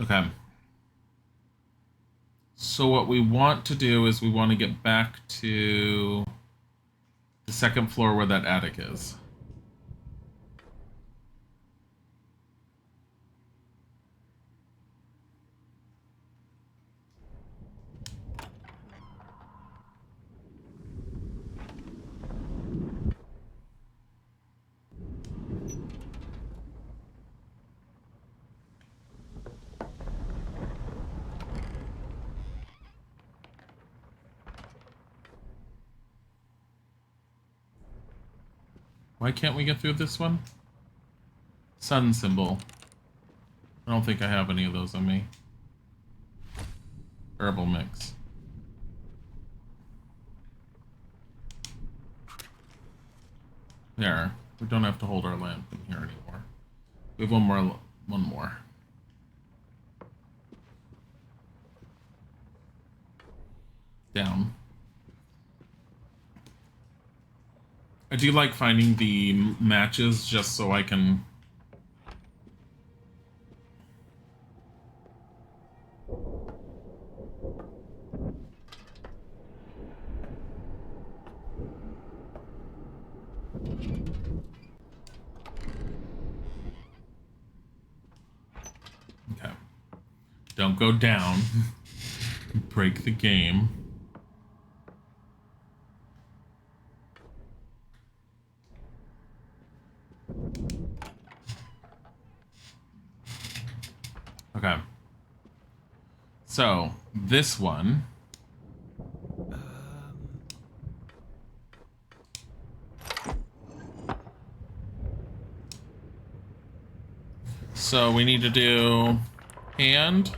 Okay. So what we want to do is we want to get back to the second floor where that attic is. Why can't we get through this one? Sun symbol. I don't think I have any of those on me. Herbal mix. There. We don't have to hold our lamp in here anymore. We have one more. Down. I do like finding the matches just so I can... Okay. Don't go down. Break the game. Okay. So, this one... So we need to do hand,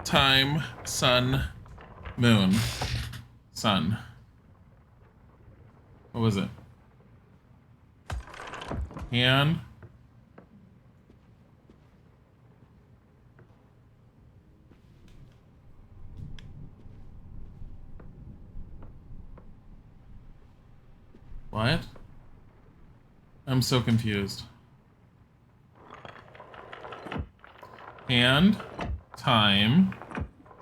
time, sun, moon, sun. What was it? Hand. What? I'm so confused. Hand, time,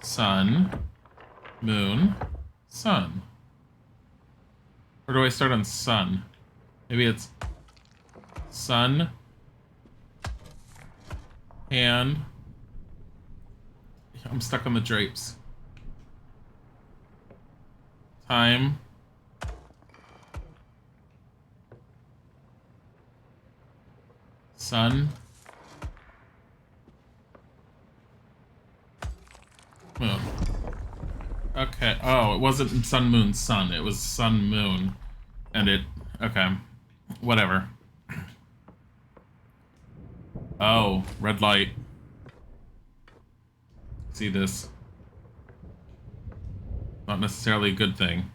sun, moon, sun. Or do I start on sun? Maybe it's sun, hand. I'm stuck on the drapes. Time. Sun. Moon. Okay. Oh, it wasn't sun, moon, sun. It was sun, moon. And it... Okay. Whatever. Oh, red light. See this. Not necessarily a good thing.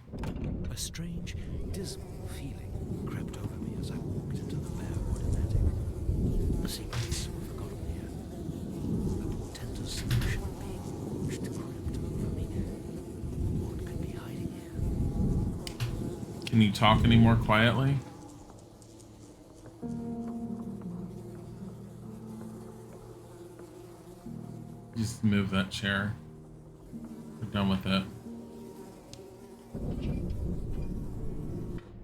A strange, dismal feeling crept over me as I walked into the bare wooden attic. The secrets were forgotten here. A portentous solution being which crept over me. What could be hiding here? Can you talk any more quietly? Just move that chair. We're done with it.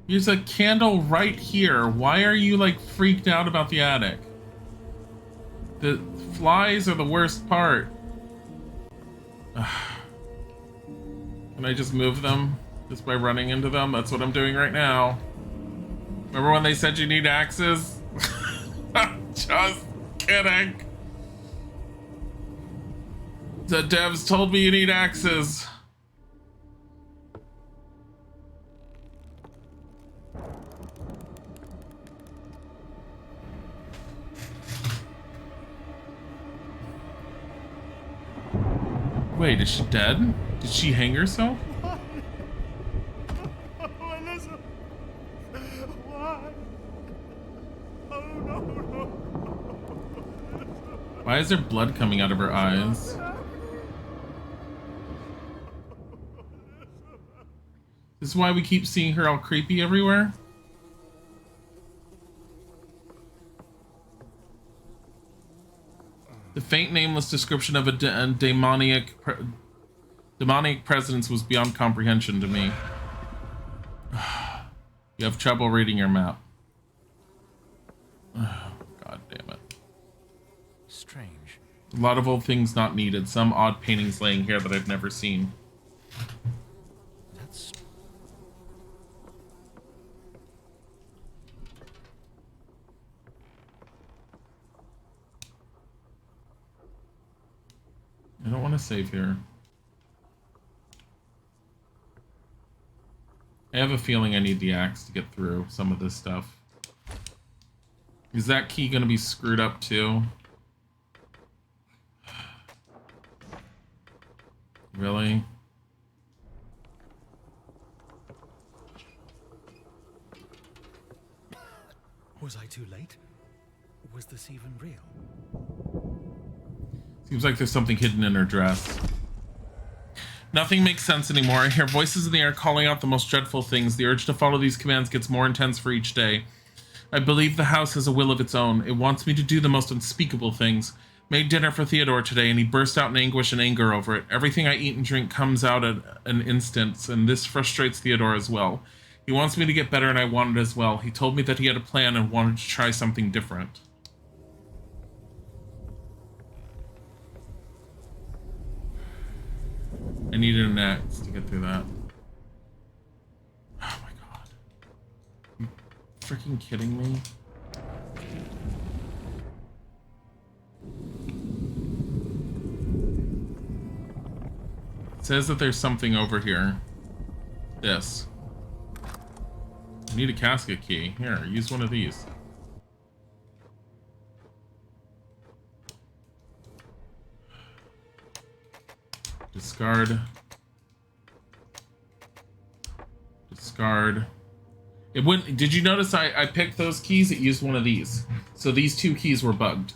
There's a candle right here. Why are you like freaked out about the attic? The flies are the worst part. Can I just move them just by running into them? That's what I'm doing right now. Remember when they said you need axes? Just kidding. The devs told me you need axes. Wait, is she dead? Did she hang herself? Elizabeth! Why? Oh, no, no. Why is there blood coming out of her eyes? This is why we keep seeing her all creepy everywhere? The faint, nameless description of a demonic presence was beyond comprehension to me. You have trouble reading your map. Oh, God damn it. Strange. A lot of old things not needed. Some odd paintings laying here that I've never seen. That's... I don't want to save here. I have a feeling I need the axe to get through some of this stuff. Is that key going to be screwed up too? Really? Was I too late? Was this even real? Seems like there's something hidden in her dress. Nothing makes sense anymore. I hear voices in the air calling out the most dreadful things. The urge to follow these commands gets more intense for each day. I believe the house has a will of its own. It wants me to do the most unspeakable things. Made dinner for Theodore today, and he burst out in anguish and anger over it. Everything I eat and drink comes out at an instant, and this frustrates Theodore as well. He wants me to get better, and I want it as well. He told me that he had a plan and wanted to try something different. I needed an axe to get through that. Oh my god. You freaking kidding me? It says that there's something over here. This. I need a casket key. Here, use one of these. Discard. Discard. It wouldn't. Did you notice I picked those keys? It used one of these. So these two keys were bugged.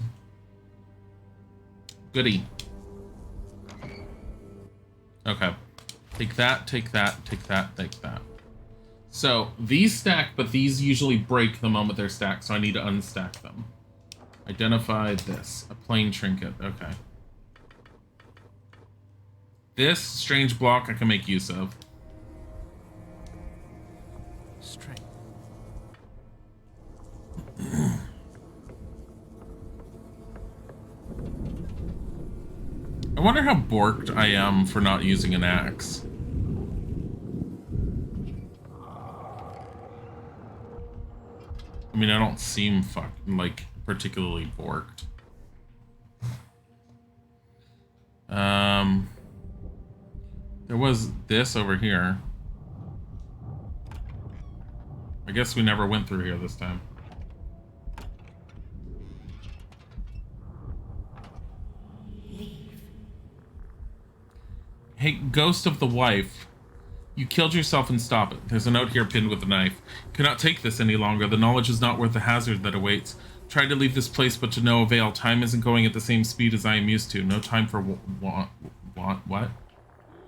Goody. Okay. Take that, take that, take that, take that. So these stack, but these usually break the moment they're stacked, so I need to unstack them. Identify this. A plain trinket. Okay. This strange block I can make use of. Strange. I wonder how borked I am for not using an axe. I mean, I don't seem like particularly borked. There was this over here. I guess we never went through here this time. Hey, ghost of the wife. You killed yourself and stop it. There's a note here pinned with a knife. Cannot take this any longer. The knowledge is not worth the hazard that awaits. Tried to leave this place, but to no avail. Time isn't going at the same speed as I am used to. No time for what?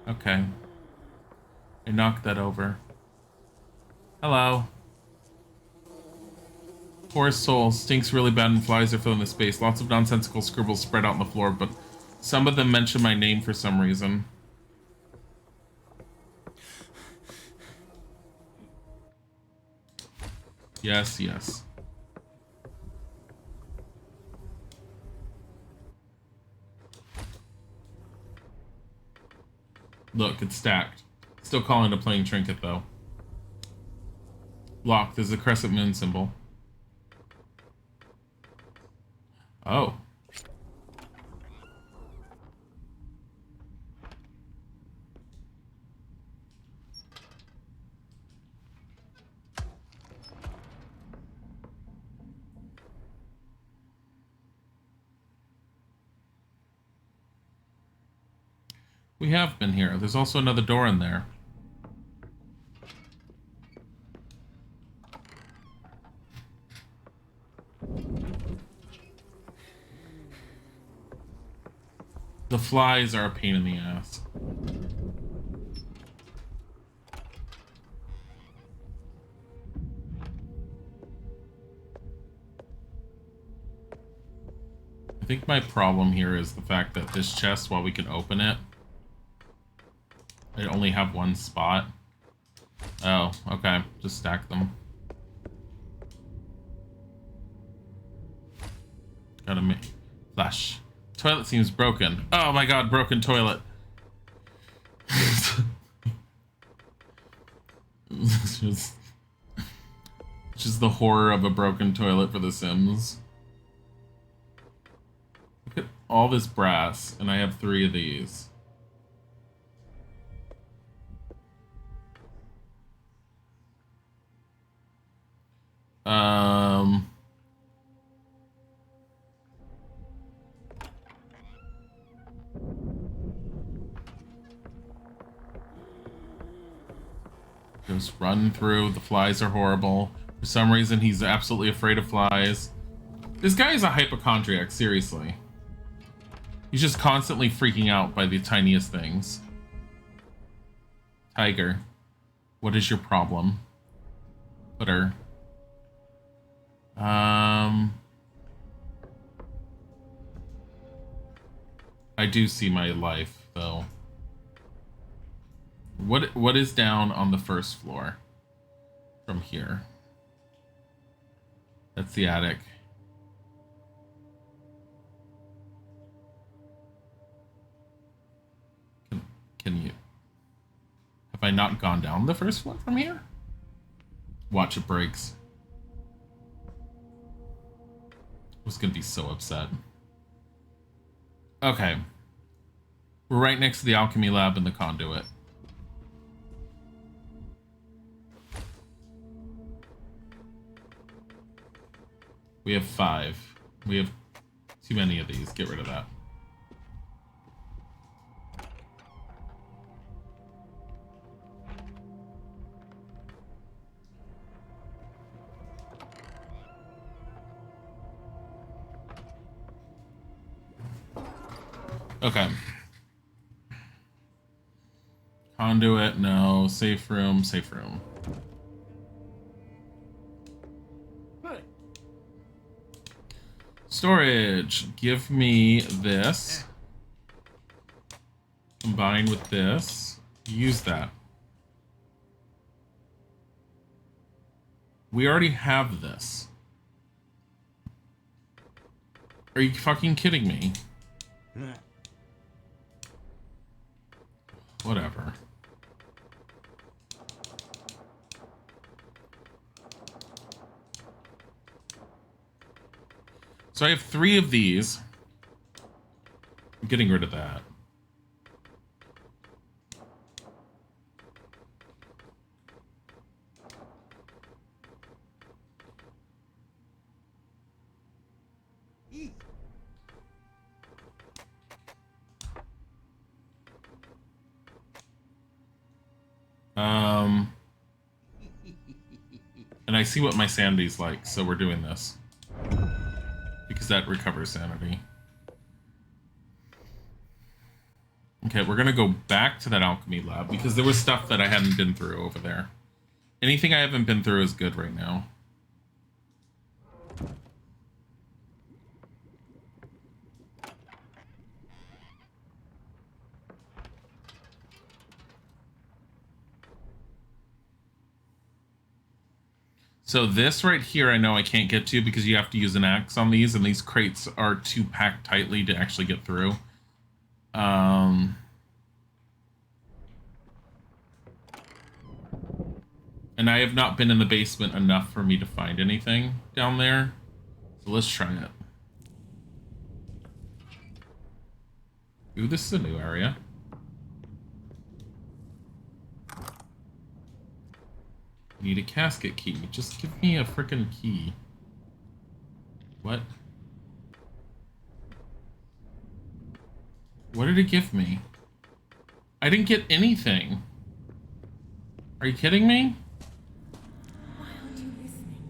Okay. I knocked that over. Hello. Poor soul. Stinks really bad and flies are filling the space. Lots of nonsensical scribbles spread out on the floor, but some of them mention my name for some reason. Yes, yes. Look, it's stacked. Still calling it a plain trinket, though. Locked. There's a crescent moon symbol. Oh. We have been here. There's also another door in there. The flies are a pain in the ass. I think my problem here is the fact that this chest, while we can open it, I only have one spot. Oh, okay. Just stack them. Gotta make flash. Toilet seems broken. Oh my god, broken toilet. It's just the horror of a broken toilet for The Sims. Look at all this brass, and I have 3 of these. Um, just run through. The flies are horrible. For some reason, he's absolutely afraid of flies. This guy is a hypochondriac, seriously. He's just constantly freaking out by the tiniest things. Tiger, what is your problem? Footer. I do see my life, though. What is down on the first floor? From here. That's the attic. Can you... Have I not gone down the first floor from here? Watch, it breaks. I was gonna be so upset. Okay. We're right next to the alchemy lab and the conduit. We have 5. We have too many of these. Get rid of that. Okay. Conduit, no. Safe room, safe room. Storage. Give me this. Combine with this. Use that. We already have this. Are you fucking kidding me? Whatever. So I have 3 of these. I'm getting rid of that. And I see what my sanity's like, so we're doing this. Because that recovers sanity. Okay, we're gonna go back to that alchemy lab, because there was stuff that I hadn't been through over there. Anything I haven't been through is good right now. So this right here, I know I can't get to because you have to use an axe on these, and these crates are too packed tightly to actually get through. And I have not been in the basement enough for me to find anything down there. So let's try it. Ooh, this is a new area. Need a casket key. Just give me a frickin' key. What? What did it give me? I didn't get anything. Are you kidding me? Why aren't you listening?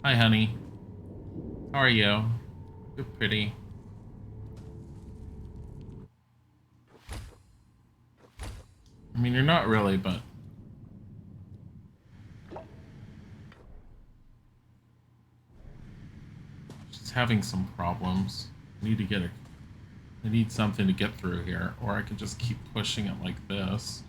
Hi, honey. How are you? You're pretty. I mean, you're not really, but... having some problems. I need something to get through here, or I could just keep pushing it like this.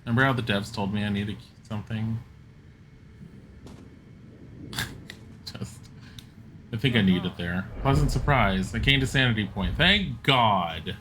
Remember how the devs told me I needed something? I think I need it there. Pleasant surprise. I gained a sanity point. Thank God.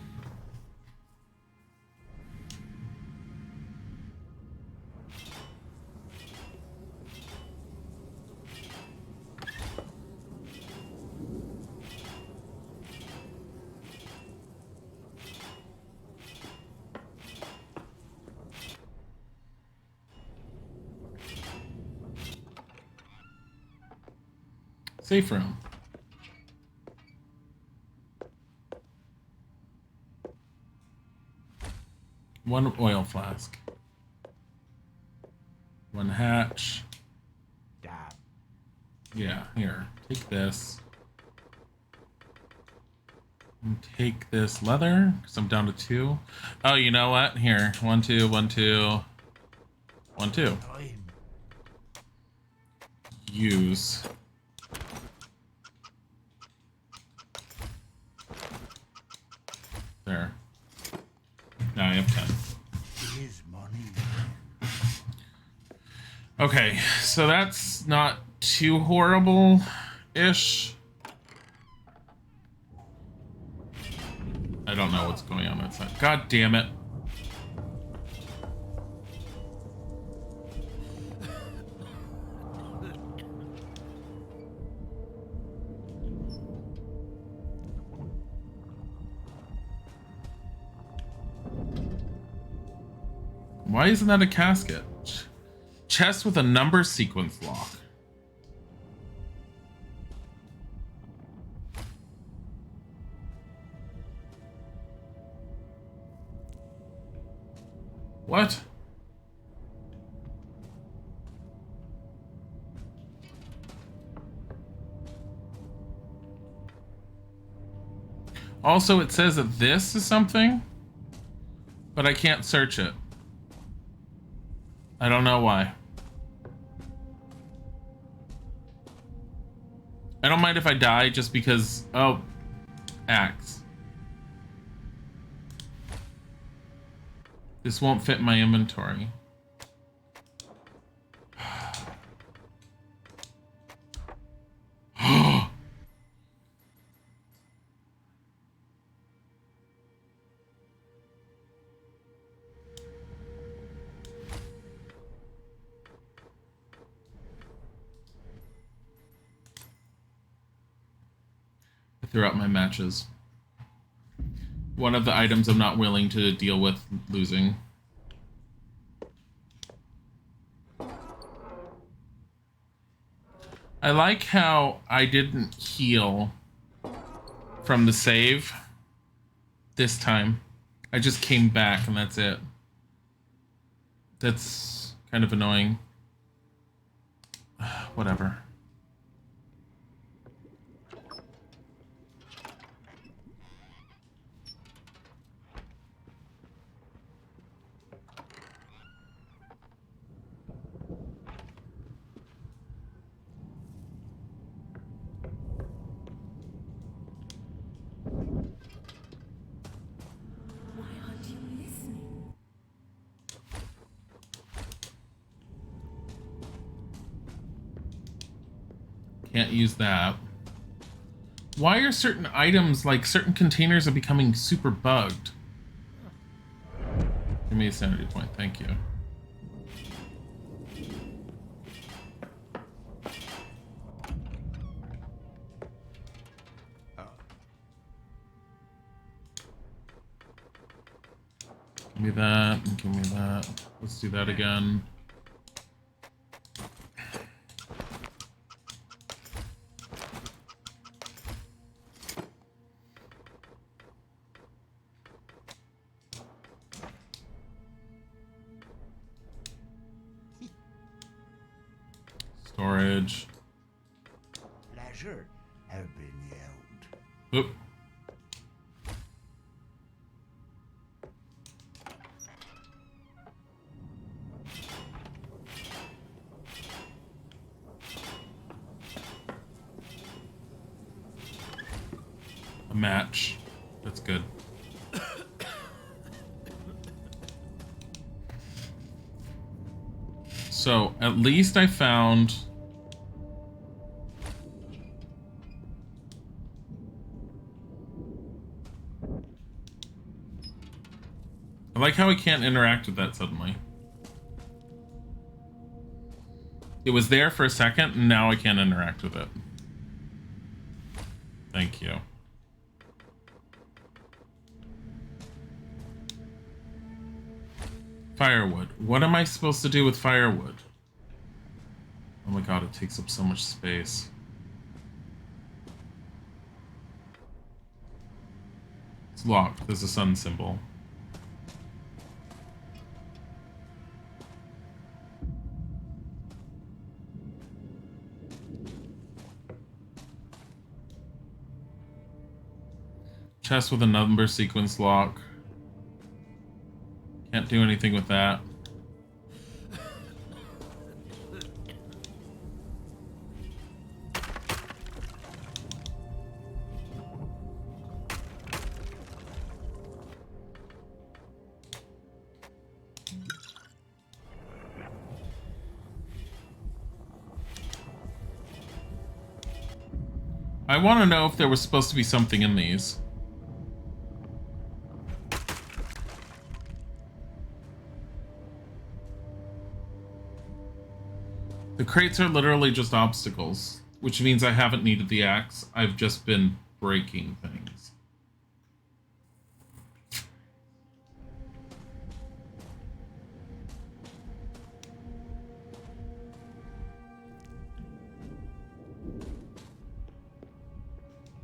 Safe room. One oil flask. One hatch. Damn. Yeah, here. Take this. And take this leather, because I'm down to 2. Oh, you know what? Here. 1, 2, 1, 2. 1, 2. Time. Use. There. Now I have 10. Here's money. Okay, so that's not too horrible-ish. I don't know what's going on outside. God damn it. Why isn't that a casket? Chest with a number sequence lock. What? Also, it says that this is something, but I can't search it. I don't know why. I don't mind if I die just because... Oh, axe. This won't fit my inventory. I threw out my matches. One of the items I'm not willing to deal with losing. I like how I didn't heal from the save this time. I just came back and that's it. That's kind of annoying. Whatever. Can't use that. Why are certain items, like certain containers, are becoming super bugged? Give me a sanity point, thank you. Give me that, and give me that. Let's do that again. Storage. Pleasure helping you out. Oop. A match. That's good. So, at least I found... I like how I can't interact with that suddenly. It was there for a second, and now I can't interact with it. Thank you. Firewood. What am I supposed to do with firewood? Oh my god, it takes up so much space. It's locked. There's a sun symbol. Chest with a number sequence lock. Can't do anything with that. I want to know if there was supposed to be something in these. The crates are literally just obstacles, which means I haven't needed the axe. I've just been breaking things.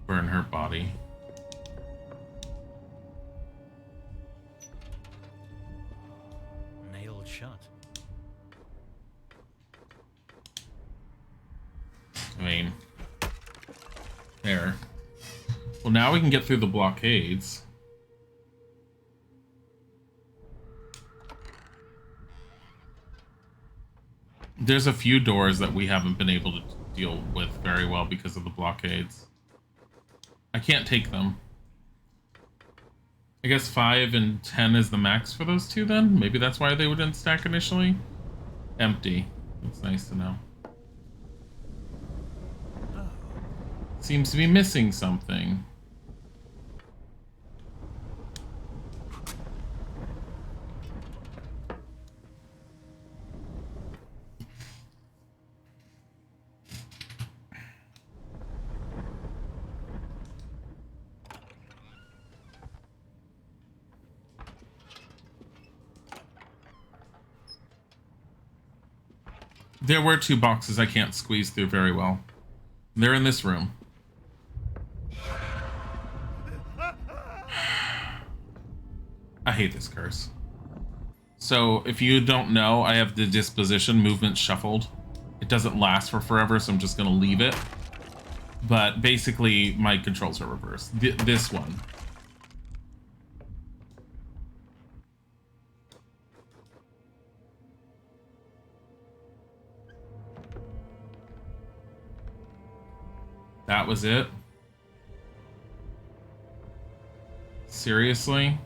Burn her body. Nailed shut. I mean, there. Well, now we can get through the blockades. There's a few doors that we haven't been able to deal with very well because of the blockades. I can't take them. I guess 5 and 10 is the max for those two then? Maybe that's why they wouldn't stack initially? Empty. That's nice to know. Seems to be missing something. There were 2 boxes I can't squeeze through very well. They're in this room. I hate this curse. So, if you don't know, I have the disposition movement shuffled. It doesn't last for forever, so I'm just going to leave it. But basically, my controls are reversed. This one. That was it? Seriously?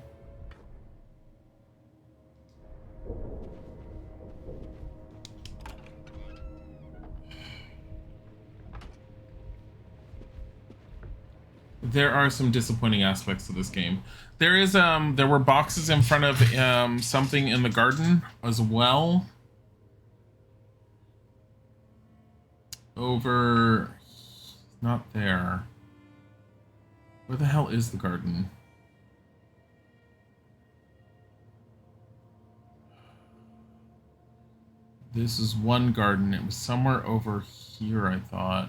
There are some disappointing aspects to this game. There is there were boxes in front of something in the garden as well. Over, not there. Where the hell is the garden? This is one garden. It was somewhere over here, I thought.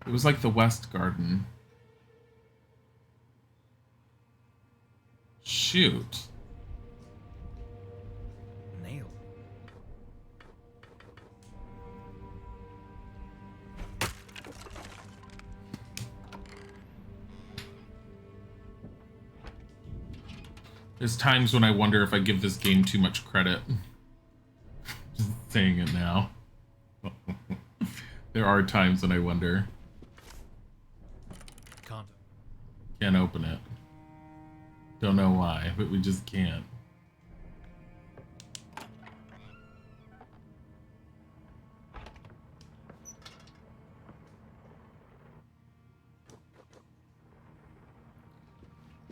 It was like the west garden. Shoot. Nail. There's times when I wonder if I give this game too much credit. Just saying it now. There are times when I wonder. Can't open it. Don't know why, but we just can't.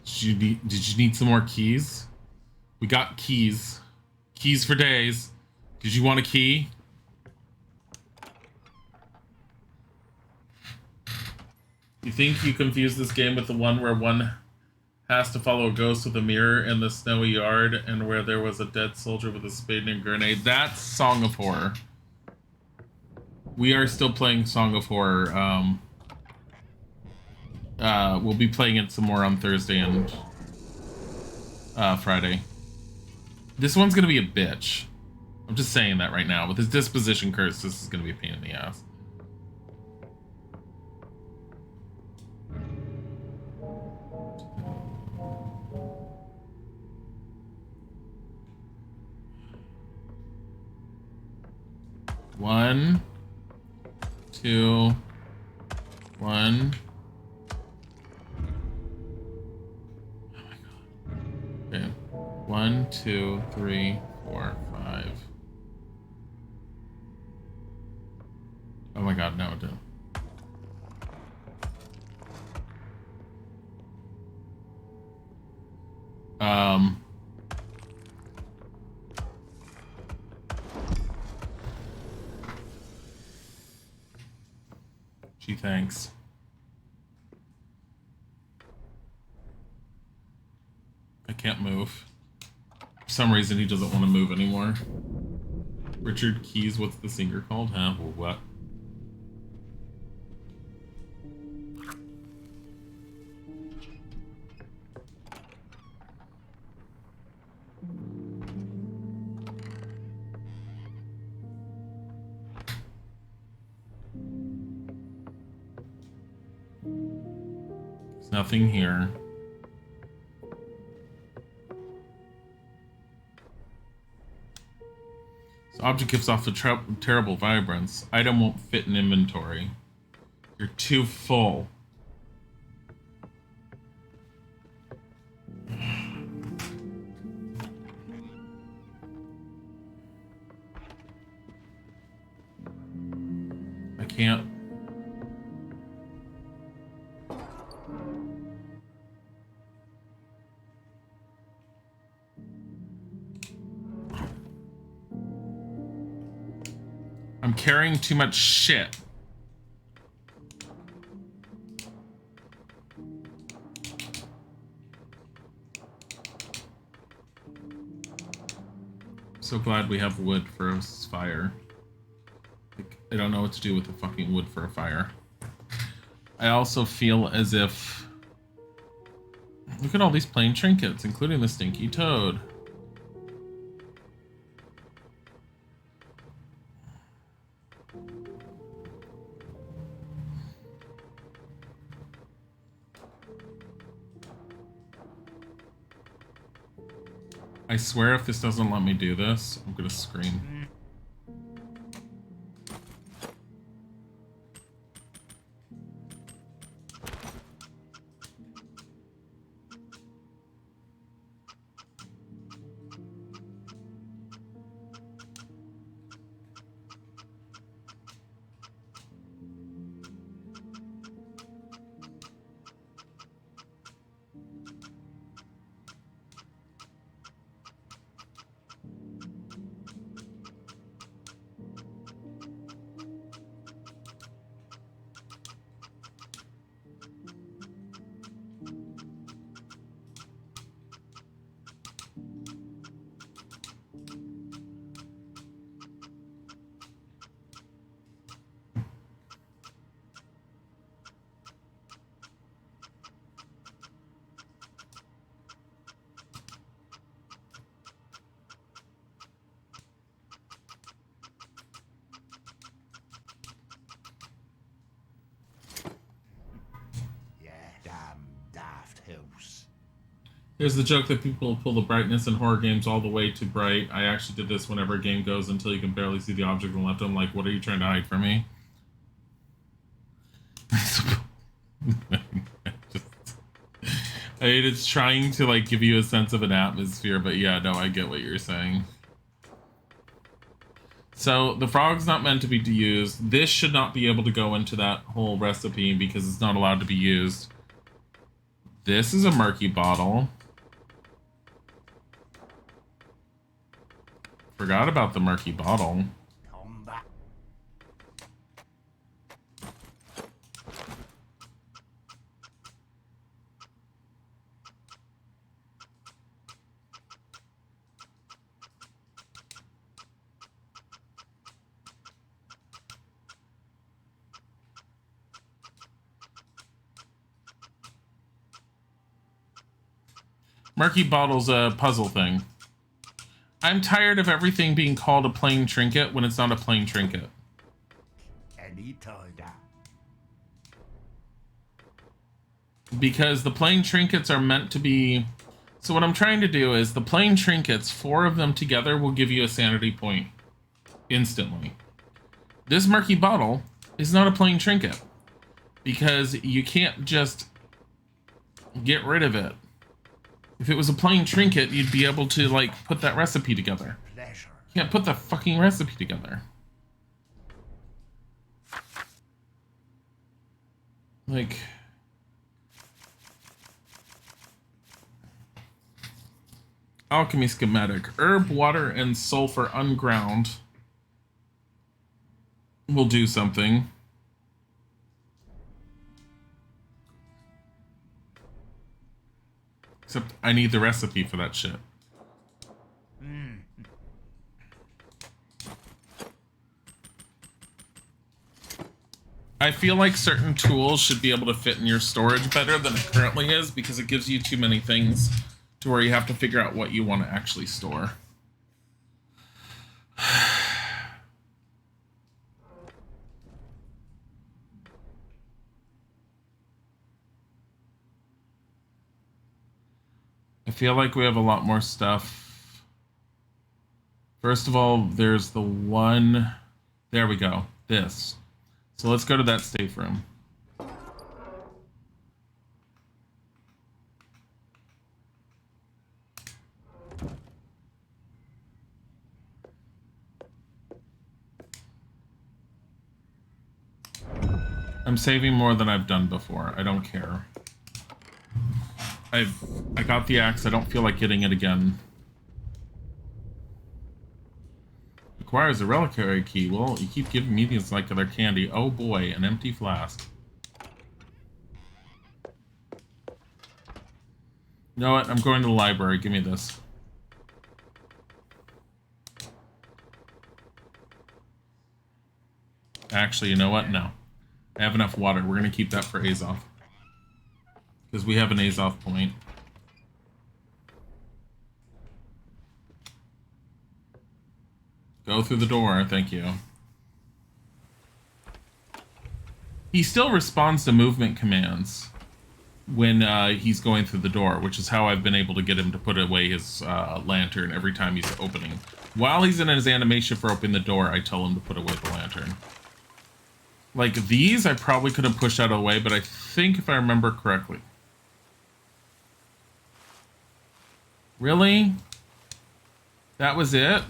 Did you need some more keys? We got keys. Keys for days. Did you want a key? You think you confused this game with the one where one has to follow a ghost with a mirror in the snowy yard and where there was a dead soldier with a spade and grenade? That's Song of Horror. We are still playing Song of Horror. We'll be playing it some more on Thursday and Friday. This one's gonna be a bitch. I'm just saying that right now. With his disposition curse, this is gonna be a pain in the ass. One, two, one. Oh my god. Okay. 1, 2, 3, 4, 5. Oh my god, no, don't. Gee, thanks. I can't move. For some reason, he doesn't want to move anymore. Richard Keys, what's the singer called? Huh? Well, what? There's nothing here. This object gives off a terrible vibrance. Item won't fit in inventory. You're too full. I can't. I'm carrying too much shit. So glad we have wood for a fire. Like, I don't know what to do with the fucking wood for a fire. I also feel as if... Look at all these plain trinkets, including the stinky toad. I swear if this doesn't let me do this, I'm gonna scream. Here's the joke that people pull the brightness in horror games all the way to bright. I actually did this whenever a game goes until you can barely see the object on the left. I'm like, what are you trying to hide from me? I mean, it's trying to like give you a sense of an atmosphere, but yeah, no, I get what you're saying. So the frog's not meant to be used. This should not be able to go into that whole recipe because it's not allowed to be used. This is a murky bottle. Forgot about the murky bottle. Murky bottle's a puzzle thing. I'm tired of everything being called a plain trinket when it's not a plain trinket. Because the plain trinkets are meant to be... So what I'm trying to do is the plain trinkets, 4 of them together will give you a sanity point instantly. This murky bottle is not a plain trinket because you can't just get rid of it. If it was a plain trinket, you'd be able to, like, put that recipe together. You can't put the fucking recipe together. Like... Alchemy schematic. Herb, water, and sulfur unground will do something. Except I need the recipe for that shit. I feel like certain tools should be able to fit in your storage better than it currently is because it gives you too many things to where you have to figure out what you want to actually store. I feel like we have a lot more stuff. First of all, there's the one... There we go. This. So let's go to that safe room. I'm saving more than I've done before. I don't care. I got the axe. I don't feel like getting it again. Requires a reliquary key. Well, you keep giving me these like they're candy. Oh boy, an empty flask. You know what? I'm going to the library. Give me this. Actually, you know what? No. I have enough water. We're going to keep that for Azov. Because we have an Azov point. Go through the door. Thank you. He still responds to movement commands when he's going through the door, which is how I've been able to get him to put away his lantern every time he's opening. While he's in his animation for opening the door, I tell him to put away the lantern. Like these, I probably could have pushed out of the way, but I think if I remember correctly. Really? That was it?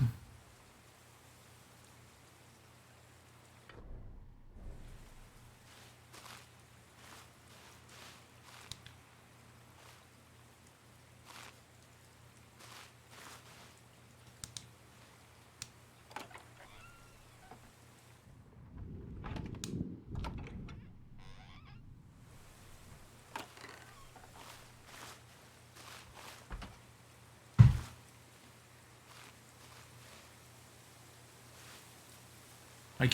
I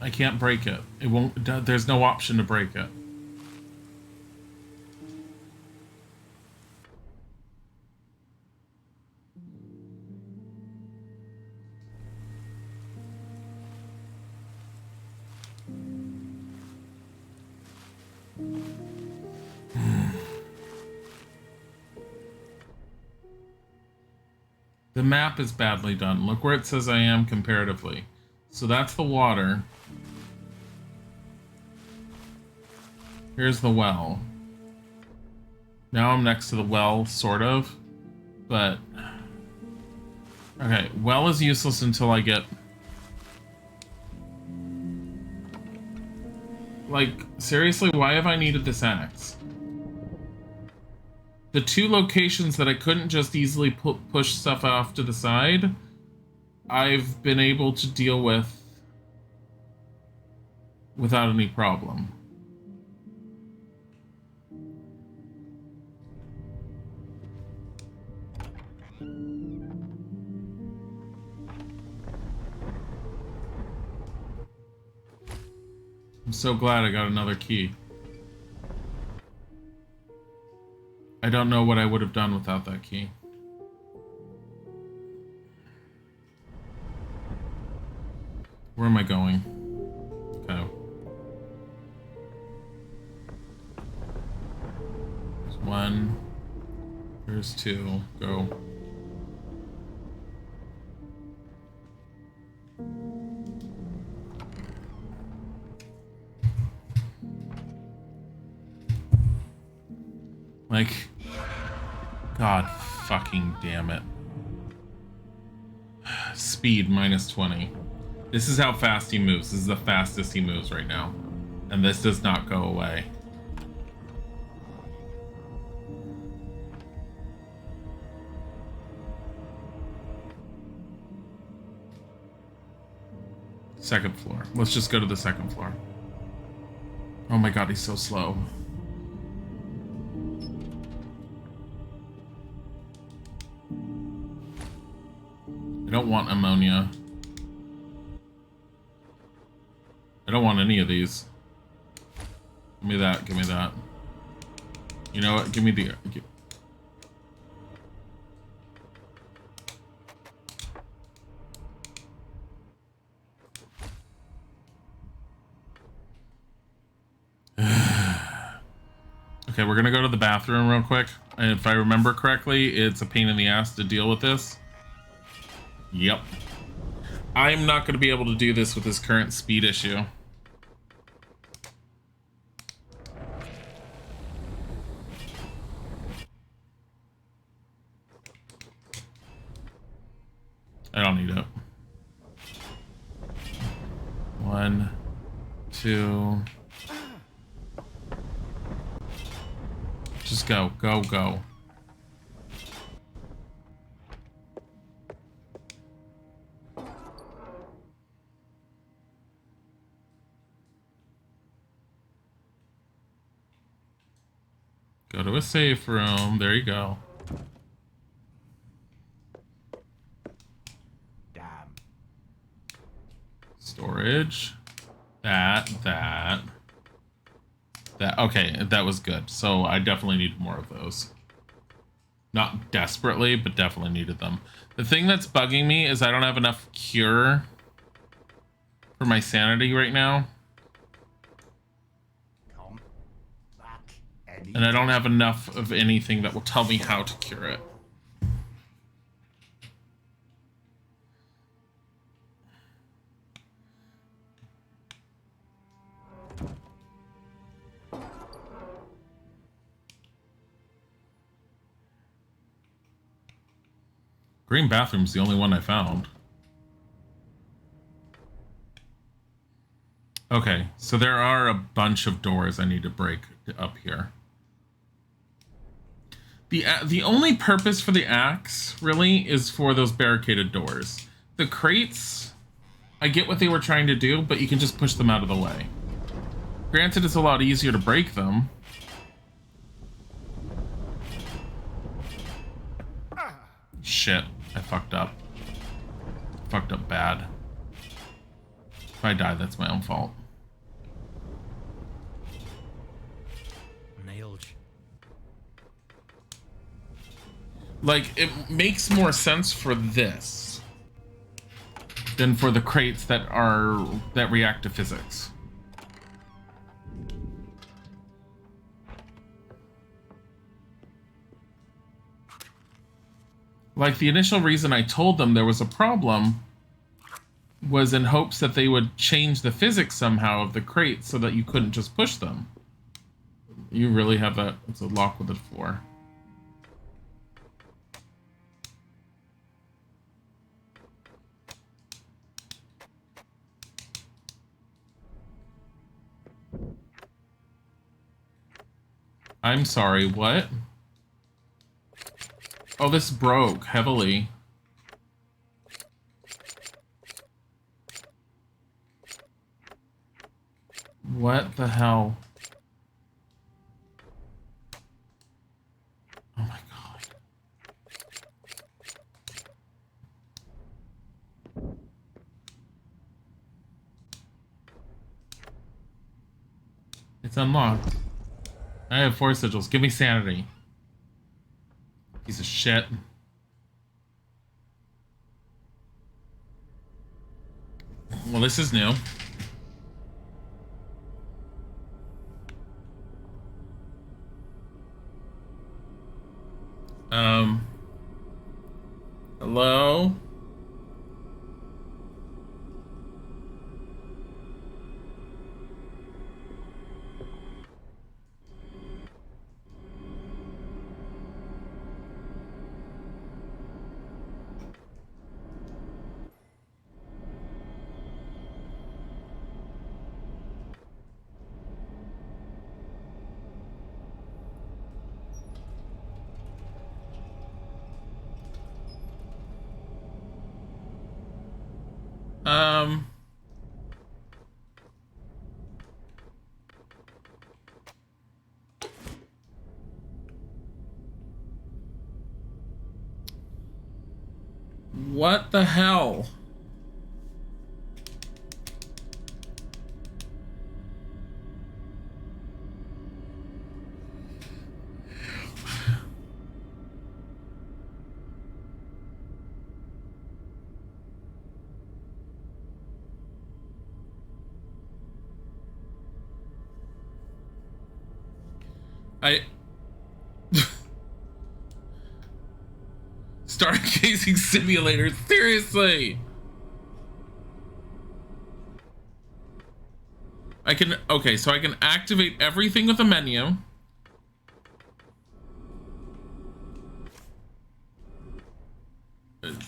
can't break it. It won't, there's no option to break it. The map is badly done. Look where it says I am comparatively. So that's the water. Here's the well. Now I'm next to the well, sort of. But... okay, well is useless until I get... like, seriously, why have I needed this axe? The 2 locations that I couldn't just easily push stuff off to the side, I've been able to deal with without any problem. I'm so glad I got another key. I don't know what I would have done without that key. Where am I going? Okay. There's 1. There's 2. Go. Like, God fucking damn it. Speed -20. This is how fast he moves. This is the fastest he moves right now. And this does not go away. Second floor. Let's just go to the second floor. Oh my god, he's so slow. I don't want ammonia. I don't want any of these. Give me that, give me that. You know what? Give me the... Okay, we're gonna go to the bathroom real quick. And if I remember correctly, it's a pain in the ass to deal with this. Yep. I'm not gonna be able to do this with this current speed issue. I don't need it. 1, 2. Just go, go, go. Go to a safe room. There you go. Damn. Storage. That. Okay, that was good. So I definitely need more of those. Not desperately, but definitely needed them. The thing that's bugging me is I don't have enough cure for my sanity right now. Come back any And I don't have enough of anything that will tell me how to cure it. Green bathroom's the only one I found. Okay, so there are a bunch of doors I need to break up here. The only purpose for the axe, really, is for those barricaded doors. The crates, I get what they were trying to do, but you can just push them out of the way. Granted, it's a lot easier to break them. Shit, I fucked up. Fucked up bad. If I die, that's my own fault. Nailed. Like, it makes more sense for this than for the crates that react to physics. Like, the initial reason I told them there was a problem was in hopes that they would change the physics somehow of the crates so that you couldn't just push them. You really have that. It's a lock with a 4. I'm sorry, what? Oh, this broke heavily. What the hell? Oh my god. It's unlocked. I have 4 sigils. Give me sanity. Shit. Well, this is new. Hello? What the hell? Stargazing simulator, seriously. Okay, so I can activate everything with a menu.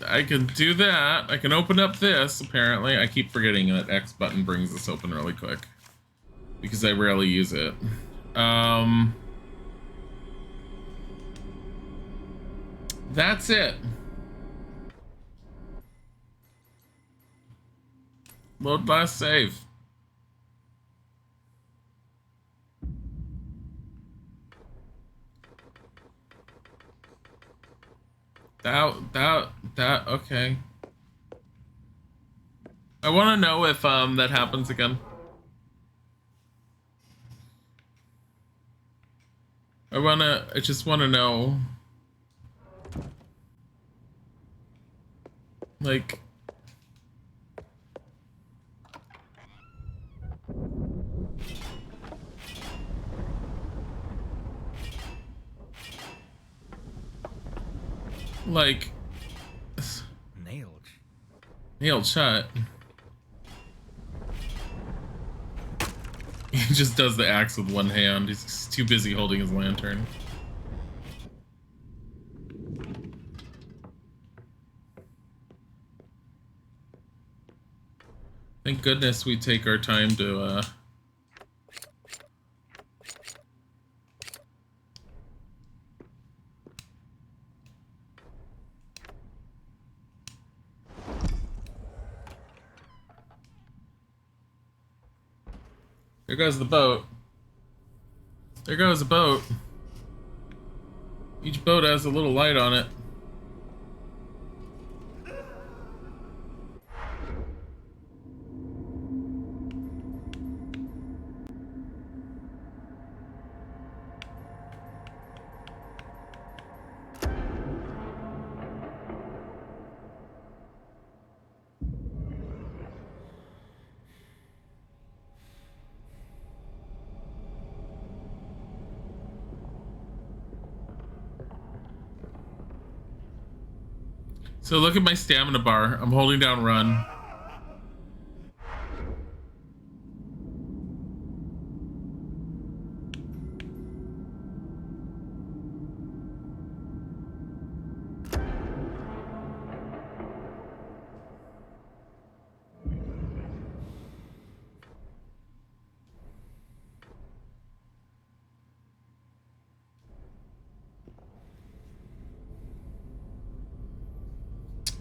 I can do that. I can open up this, apparently. I keep forgetting that X button brings this open really quick, because I rarely use it. That's it. Load last save. That, okay. I want to know if, that happens again. I just want to know. Like, nailed shut. He just does the axe with one hand. He's too busy holding his lantern. Thank goodness we take our time to, There goes the boat. There goes the boat. Each boat has a little light on it. So look at my stamina bar. I'm holding down run.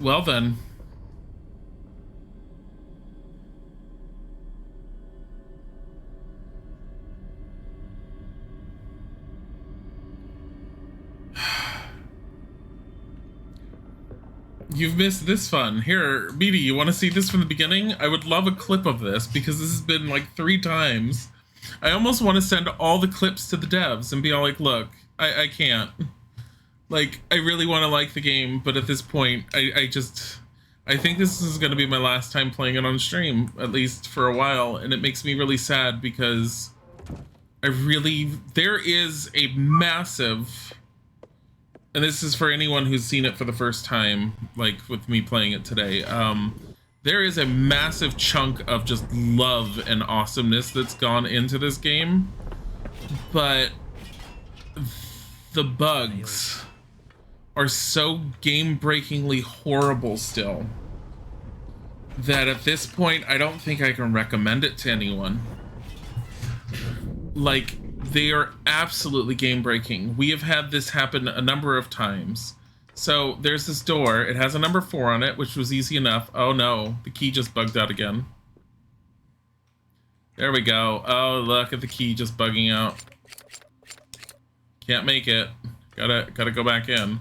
Well then. You've missed this fun. Here, Meaty, you want to see this from the beginning? I would love a clip of this because this has been like 3 times. I almost want to send all the clips to the devs and be all like, look, I can't. Like, I really want to like the game, but at this point, I think this is going to be my last time playing it on stream, at least for a while, and it makes me really sad because there is a massive, and this is for anyone who's seen it for the first time, like with me playing it today, there is a massive chunk of just love and awesomeness that's gone into this game, but the bugs are so game-breakingly horrible still that at this point I don't think I can recommend it to anyone. Like, they are absolutely game-breaking. We have had this happen a number of times. So there's this door, it has a number 4 on it, which was easy enough. Oh no, the key just bugged out again. There we go. Oh, look at the key just bugging out. Can't make it. Gotta go back in.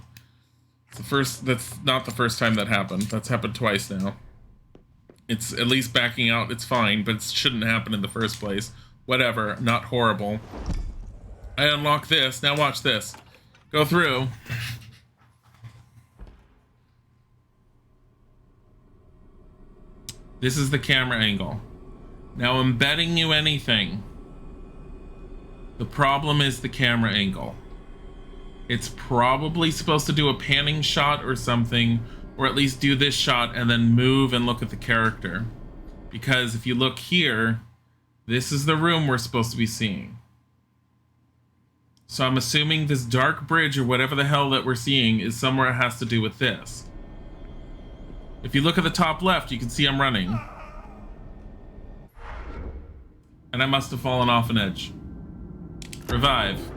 That's not the first time that happened. That's happened twice now. It's at least backing out. It's fine, but it shouldn't happen in the first place. Whatever. Not horrible. I unlock this. Now watch this. Go through. This is the camera angle. Now I'm betting you anything. The problem is the camera angle. It's probably supposed to do a panning shot or something, or at least do this shot and then move and look at the character. Because if you look here, this is the room we're supposed to be seeing. So I'm assuming this dark bridge or whatever the hell that we're seeing is somewhere it has to do with this. If you look at the top left, you can see I'm running. And I must have fallen off an edge. Revive.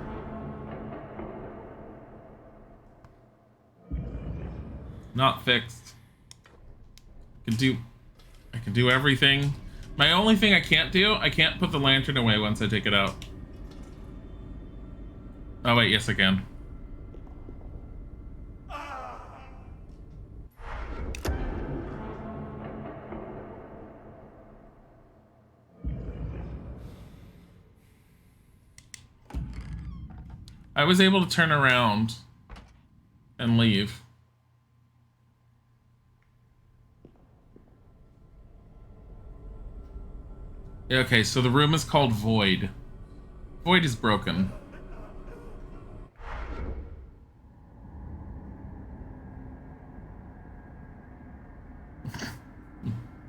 Not fixed. I can do everything. My only thing I can't do, I can't put the lantern away once I take it out. Oh wait, yes I can. I was able to turn around and leave. Okay, so the room is called Void. Void is broken.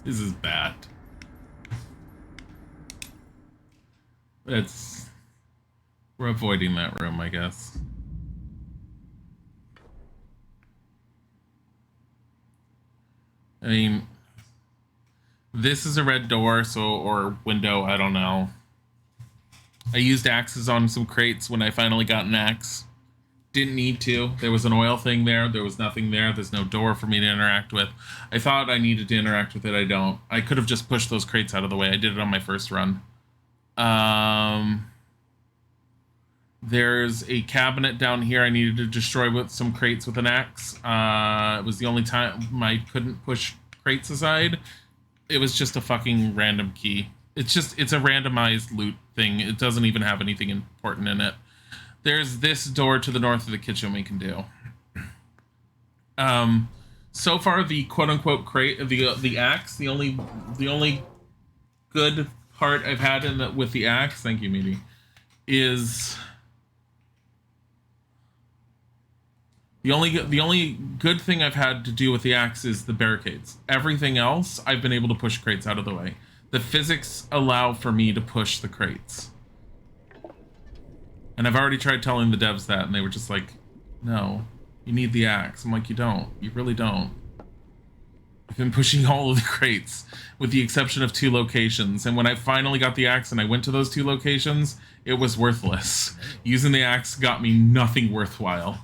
This is bad. We're avoiding that room, I guess. I mean, this is a red door, or window, I don't know. I used axes on some crates when I finally got an axe. Didn't need to. There was an oil thing there. There was nothing there. There's no door for me to interact with. I thought I needed to interact with it. I don't. I could have just pushed those crates out of the way. I did it on my first run. There's a cabinet down here I needed to destroy with some crates with an axe. It was the only time I couldn't push crates aside. It was just a fucking random key. It's a randomized loot thing. It doesn't even have anything important in it. There's this door to the north of the kitchen we can do. So far the quote-unquote crate, the axe, the only good part I've had with the axe, thank you, Meaty, is the only good thing I've had to do with the axe is the barricades. Everything else, I've been able to push crates out of the way. The physics allow for me to push the crates. And I've already tried telling the devs that, and they were just like, no, you need the axe. I'm like, you don't. You really don't. I've been pushing all of the crates, with the exception of 2 locations. And when I finally got the axe and I went to those 2 locations, it was worthless. Using the axe got me nothing worthwhile.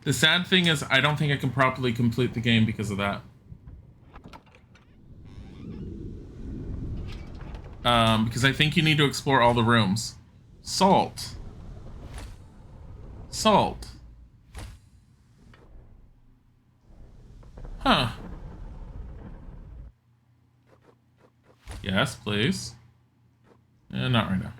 The sad thing is, I don't think I can properly complete the game because of that. Because I think you need to explore all the rooms. Salt. Salt. Huh. Yes, please. Not right now.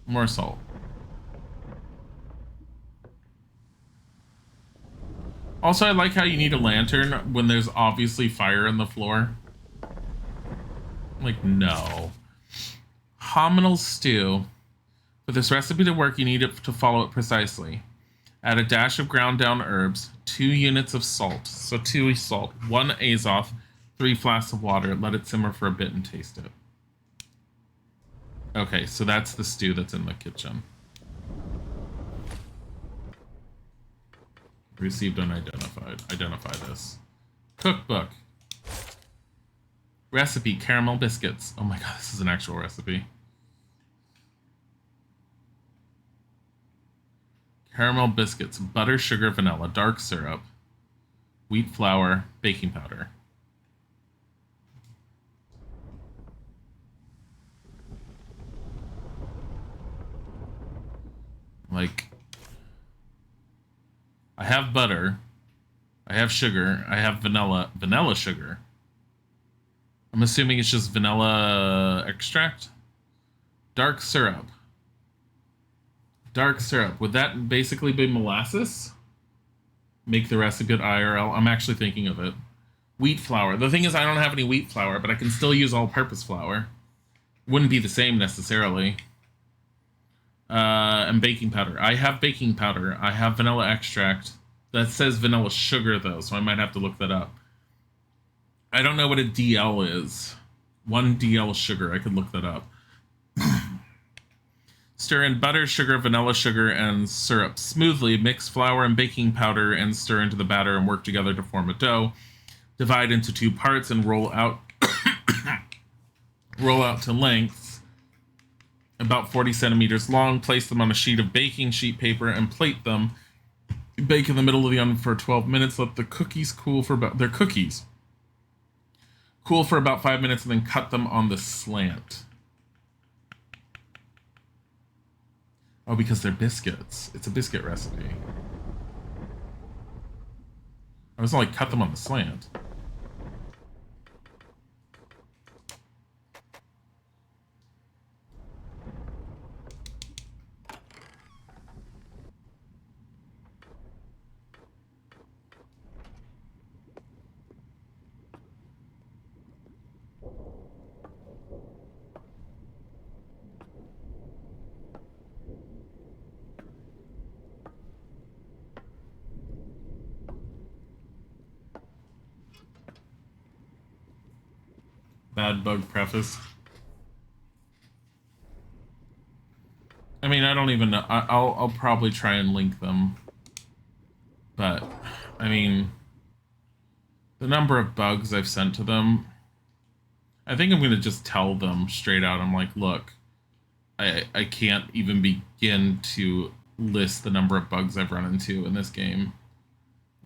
More salt. Also, I like how you need a lantern when there's obviously fire on the floor. Like, no. Hominal stew. For this recipe to work, you need it to follow it precisely. Add a dash of ground down herbs, 2 units of salt. So 2 salt, 1 azoth, 3 flasks of water. Let it simmer for a bit and taste it. Okay, so that's the stew that's in the kitchen. Received unidentified. Identify this. Cookbook. Recipe, caramel biscuits. Oh my god, this is an actual recipe. Caramel biscuits, butter, sugar, vanilla, dark syrup, wheat flour, baking powder. Like, I have butter, I have sugar, I have vanilla sugar. I'm assuming it's just vanilla extract. Dark syrup. Dark syrup. Would that basically be molasses? Make the recipe at IRL. I'm actually thinking of it. Wheat flour. The thing is, I don't have any wheat flour, but I can still use all-purpose flour. Wouldn't be the same necessarily. And baking powder. I have baking powder. I have vanilla extract. That says vanilla sugar, though, so I might have to look that up. I don't know what a DL is. 1 DL sugar. I could look that up. Stir in butter, sugar, vanilla sugar, and syrup smoothly. Mix flour and baking powder and stir into the batter and work together to form a dough. Divide into 2 parts and roll out roll out to lengths about 40 centimeters long. Place them on a sheet of baking sheet paper and plate them. Bake in the middle of the oven for 12 minutes. Let the cookies cool for about... They're cookies. Cool for about 5 minutes and then cut them on the slant. Oh, because they're biscuits. It's a biscuit recipe. I was like, cut them on the slant. Bad bug preface. I mean, I don't even know. I'll probably try and link them. But, I mean, the number of bugs I've sent to them, I think I'm going to just tell them straight out. I'm like, look, I can't even begin to list the number of bugs I've run into in this game.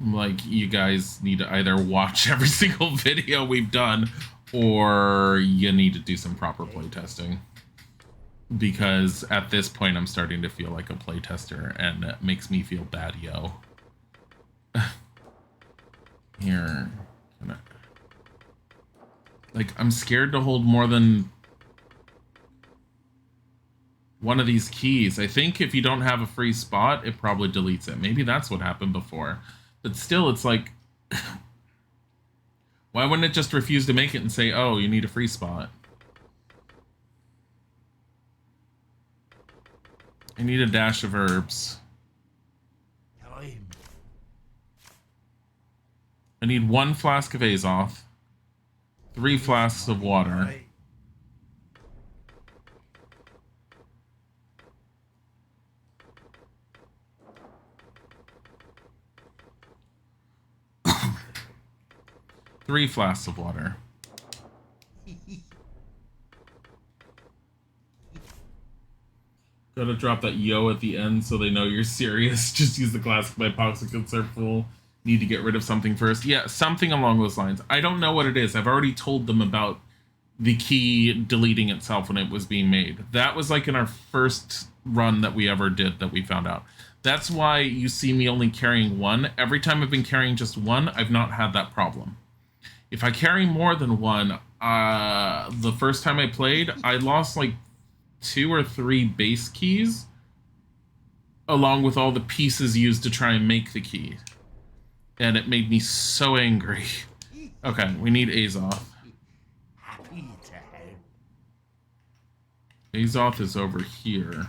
Like, you guys need to either watch every single video we've done, or you need to do some proper playtesting. Because at this point, I'm starting to feel like a playtester, and it makes me feel bad, yo. Here. Like, I'm scared to hold more than one of these keys. I think if you don't have a free spot, it probably deletes it. Maybe that's what happened before. But still, it's like... Why wouldn't it just refuse to make it and say, oh, you need a free spot? I need a dash of herbs. I need 1 flask of azoth. 3 flasks of water. Three flasks of water. Gotta drop that yo at the end so they know you're serious. Just use the classic hypoxic insert full. Need to get rid of something first. Yeah, something along those lines. I don't know what it is. I've already told them about the key deleting itself when it was being made. That was like in our first run that we ever did that we found out. That's why you see me only carrying 1. Every time I've been carrying just 1, I've not had that problem. If I carry more than 1, the first time I played, I lost like 2 or 3 base keys, along with all the pieces used to try and make the key. And it made me so angry. Okay, we need Azoth. Happy to help. Azoth is over here.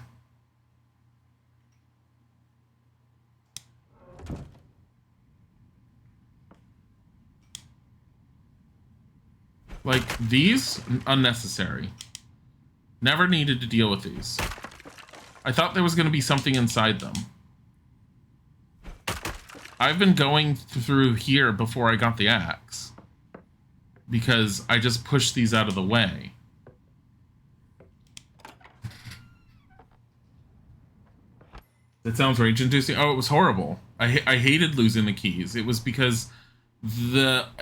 Like, these? Unnecessary. Never needed to deal with these. I thought there was going to be something inside them. I've been going through here before I got the axe, because I just pushed these out of the way. That sounds rage-inducing. Oh, it was horrible. I hated losing the keys. It was because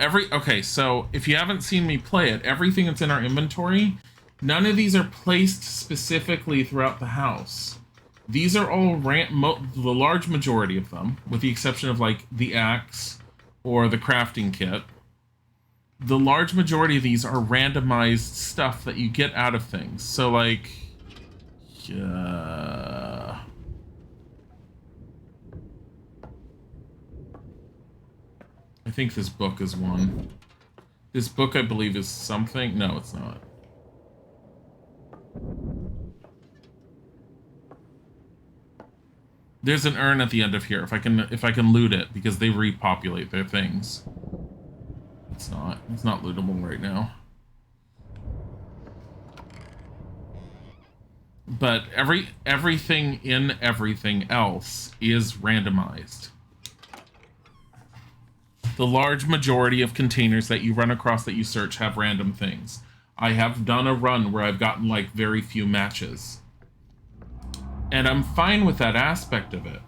okay, so if you haven't seen me play it, everything that's in our inventory, none of these are placed specifically throughout the house. These are all the large majority of them, with the exception of like the axe or the crafting kit. The large majority of these are randomized stuff that you get out of things. So like, I think this book is one. This book, I believe, is something. No, it's not. There's an urn at the end of here. If I can loot it, because they repopulate their things. It's not. It's not lootable right now. But everything in everything else is randomized. The large majority of containers that you run across that you search have random things. I have done a run where I've gotten like very few matches. And I'm fine with that aspect of it.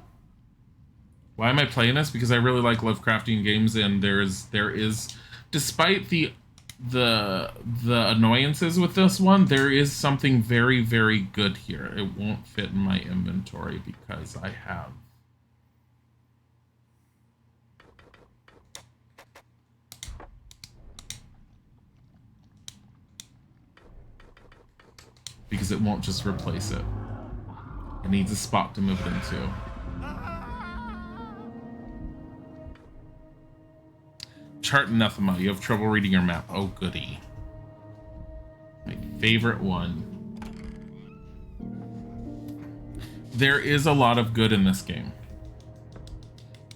Why am I playing this? Because I really like Lovecraftian games, and there is despite the annoyances with this one, there is something very, very good here. It won't fit in my inventory because I have. Because it won't just replace it. It needs a spot to move it into. Chart anathema. You have trouble reading your map. Oh, goody. My favorite one. There is a lot of good in this game.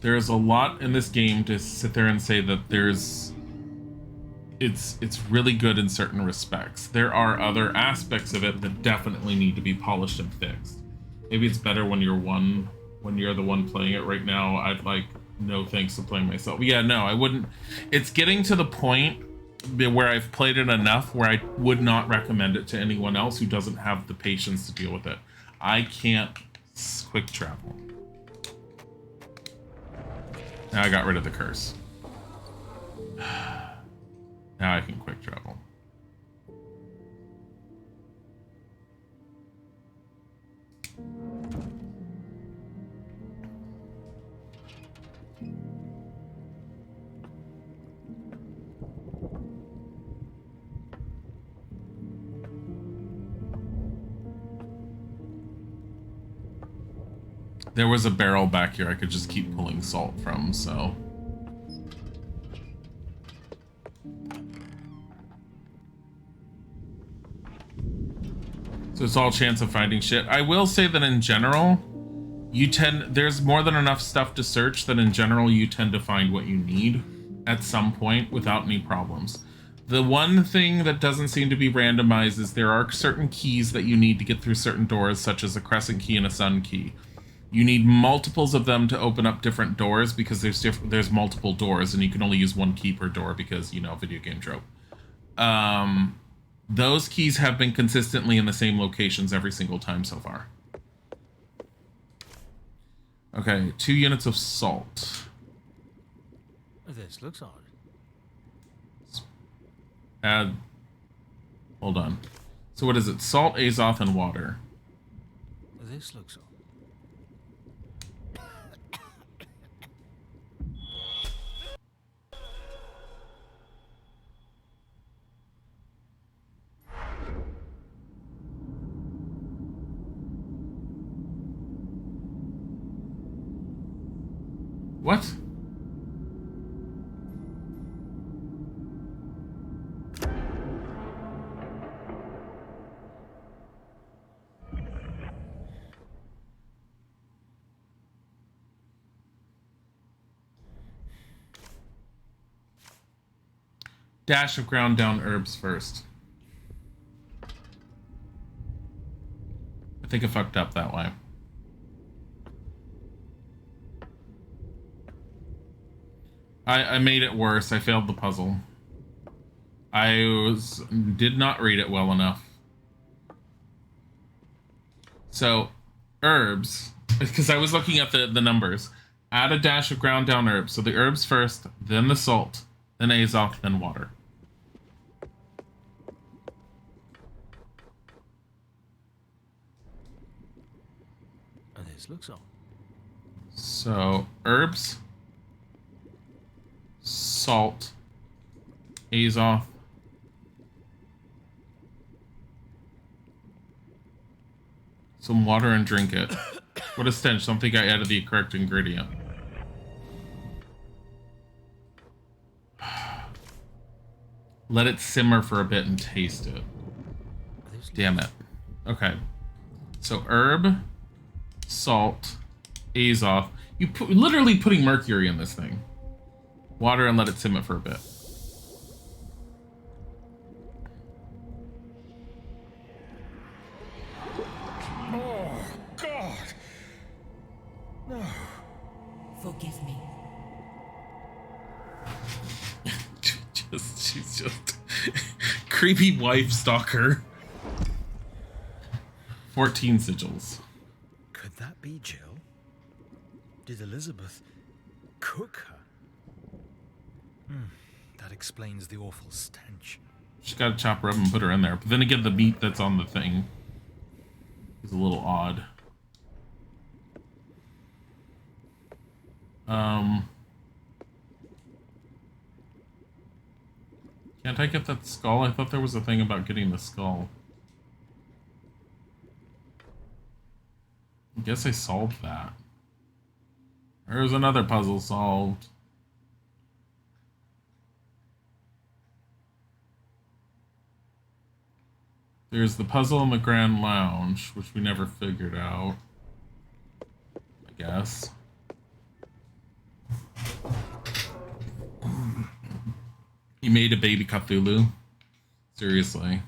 There is a lot in this game to sit there and say that it's really good in certain respects. There are other aspects of it that definitely need to be polished and fixed. Maybe it's better when you're the one playing it right now. I'd like no thanks to playing myself. Yeah, no, I wouldn't. It's getting to the point where I've played it enough where I would not recommend it to anyone else who doesn't have the patience to deal with it. I can't quick travel. Now I got rid of the curse. Now I can quick travel. There was a barrel back here I could just keep pulling salt from, so. So it's all chance of finding shit. I will say that in general, there's more than enough stuff to search that in general you tend to find what you need at some point without any problems. The one thing that doesn't seem to be randomized is there are certain keys that you need to get through certain doors, such as a crescent key and a sun key. You need multiples of them to open up different doors because there's multiple doors and you can only use one key per door because, you know, video game trope. Those keys have been consistently in the same locations every single time so far. Okay, 2 units of salt. This looks odd. Add. Hold on. So what is it? Salt, azoth, and water. This looks odd. What? Dash of ground down herbs first. I think I fucked up that way. I made it worse. I failed the puzzle. Did not read it well enough. So, herbs, because I was looking at the numbers. Add a dash of ground down herbs. So the herbs first, then the salt, then azoth, then water. This looks on. So, herbs, salt, azoth, some water, and drink it. What a stench. Don't think I added the correct ingredient. Let it simmer for a bit and taste it. Damn it. Okay. So herb, salt, azoth. Literally putting mercury in this thing. Water and let it simmer for a bit. Oh, God. No. Forgive me. She's just creepy wife stalker. 14 sigils. Could that be Jill? Did Elizabeth cook her? That explains the awful stench. She's got to chop her up and put her in there. But then again, the meat that's on the thing is a little odd. Can't I get that skull? I thought there was a thing about getting the skull. I guess I solved that. There's another puzzle solved. There's the puzzle in the Grand Lounge, which we never figured out. I guess. He made a baby Cthulhu. Seriously.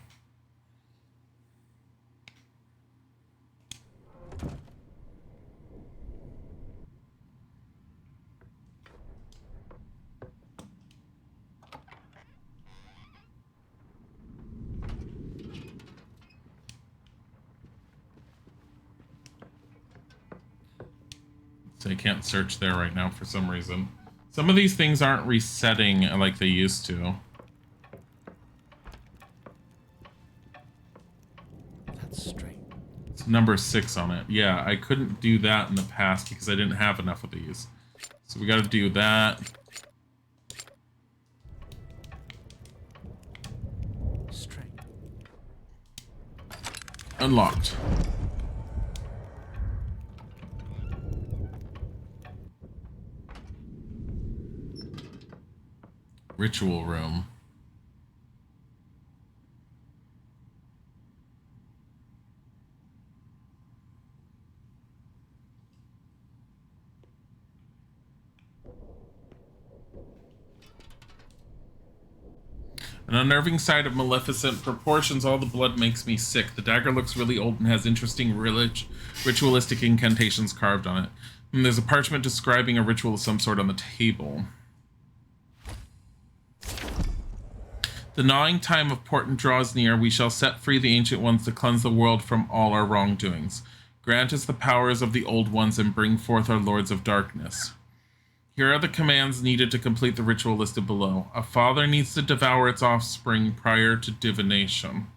So I can't search there right now for some reason. Some of these things aren't resetting like they used to. That's strange. It's number 6 on it. Yeah, I couldn't do that in the past because I didn't have enough of these. So we got to do that. Strange. Unlocked. Ritual room. An unnerving sight of maleficent proportions. All the blood makes me sick. The dagger looks really old and has interesting ritualistic incantations carved on it. And there's a parchment describing a ritual of some sort on the table. The gnawing time of portent draws near. We shall set free the ancient ones to cleanse the world from all our wrongdoings. Grant us the powers of the old ones and bring forth our lords of darkness. Here are the commands needed to complete the ritual listed below. A father needs to devour its offspring prior to divination.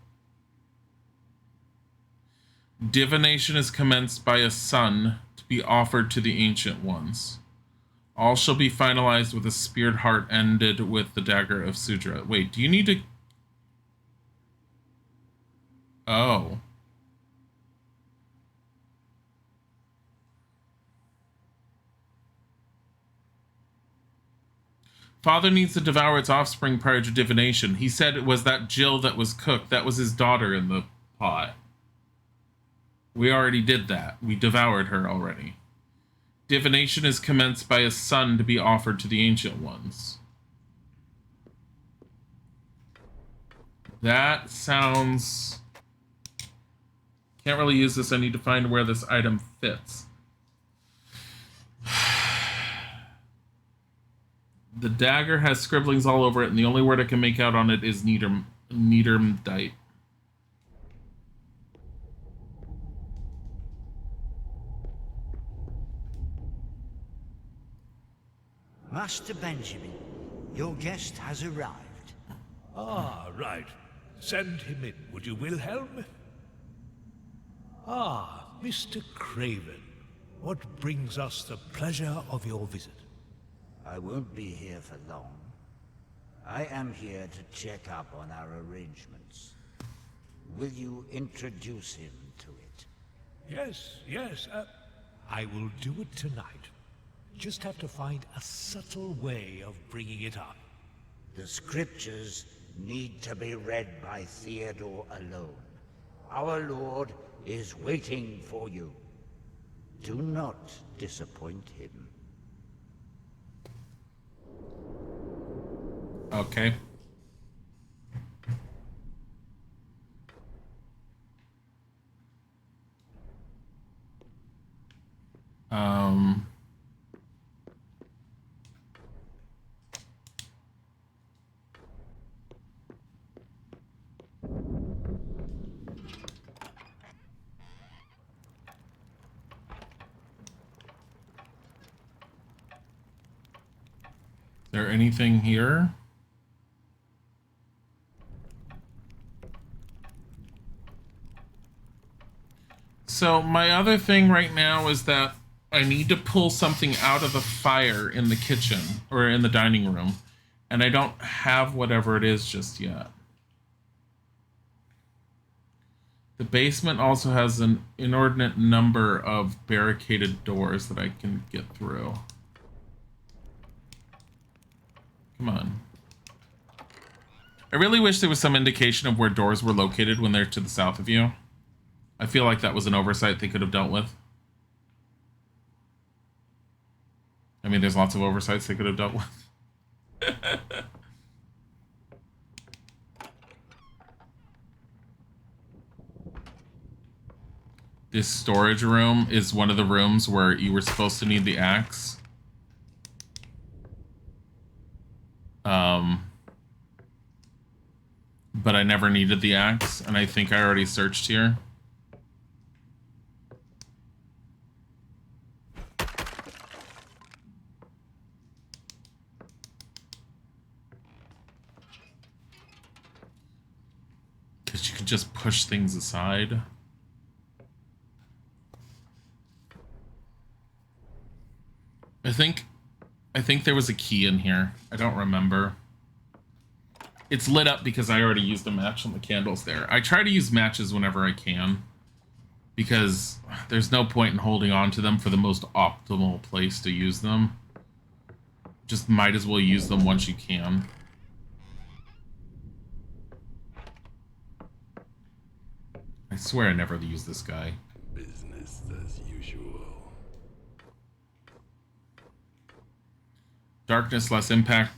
Divination is commenced by a son to be offered to the ancient ones. All shall be finalized with a speared heart ended with the dagger of Sudra. Wait, do you need to... Oh. Father needs to devour its offspring prior to divination. He said it was that Jill that was cooked. That was his daughter in the pot. We already did that. We devoured her already. Divination is commenced by a son to be offered to the Ancient Ones. That sounds... Can't really use this. I need to find where this item fits. The dagger has scribblings all over it, and the only word I can make out on it is Niedermdite. Master Benjamin, your guest has arrived. Ah, right. Send him in, would you, Wilhelm? Ah, Mr. Craven. What brings us the pleasure of your visit? I won't be here for long. I am here to check up on our arrangements. Will you introduce him to it? Yes, I will do it tonight. Just have to find a subtle way of bringing it up. The scriptures need to be read by Theodore alone. Our Lord is waiting for you. Do not disappoint him. Okay. Is there anything here? So my other thing right now is that I need to pull something out of the fire in the kitchen or in the dining room, and I don't have whatever it is just yet. The basement also has an inordinate number of barricaded doors that I can get through. Come on. I really wish there was some indication of where doors were located when they're to the south of you. I feel like that was an oversight they could have dealt with. I mean, there's lots of oversights they could have dealt with. This storage room is one of the rooms where you were supposed to need the axe. But I never needed the axe, and I think I already searched here. Because you can just push things aside. I think there was a key in here. I don't remember. It's lit up because I already used a match on the candles there. I try to use matches whenever I can, because there's no point in holding on to them for the most optimal place to use them. Just might as well use them once you can. I swear I never use this guy. Business as usual. Darkness, less impact.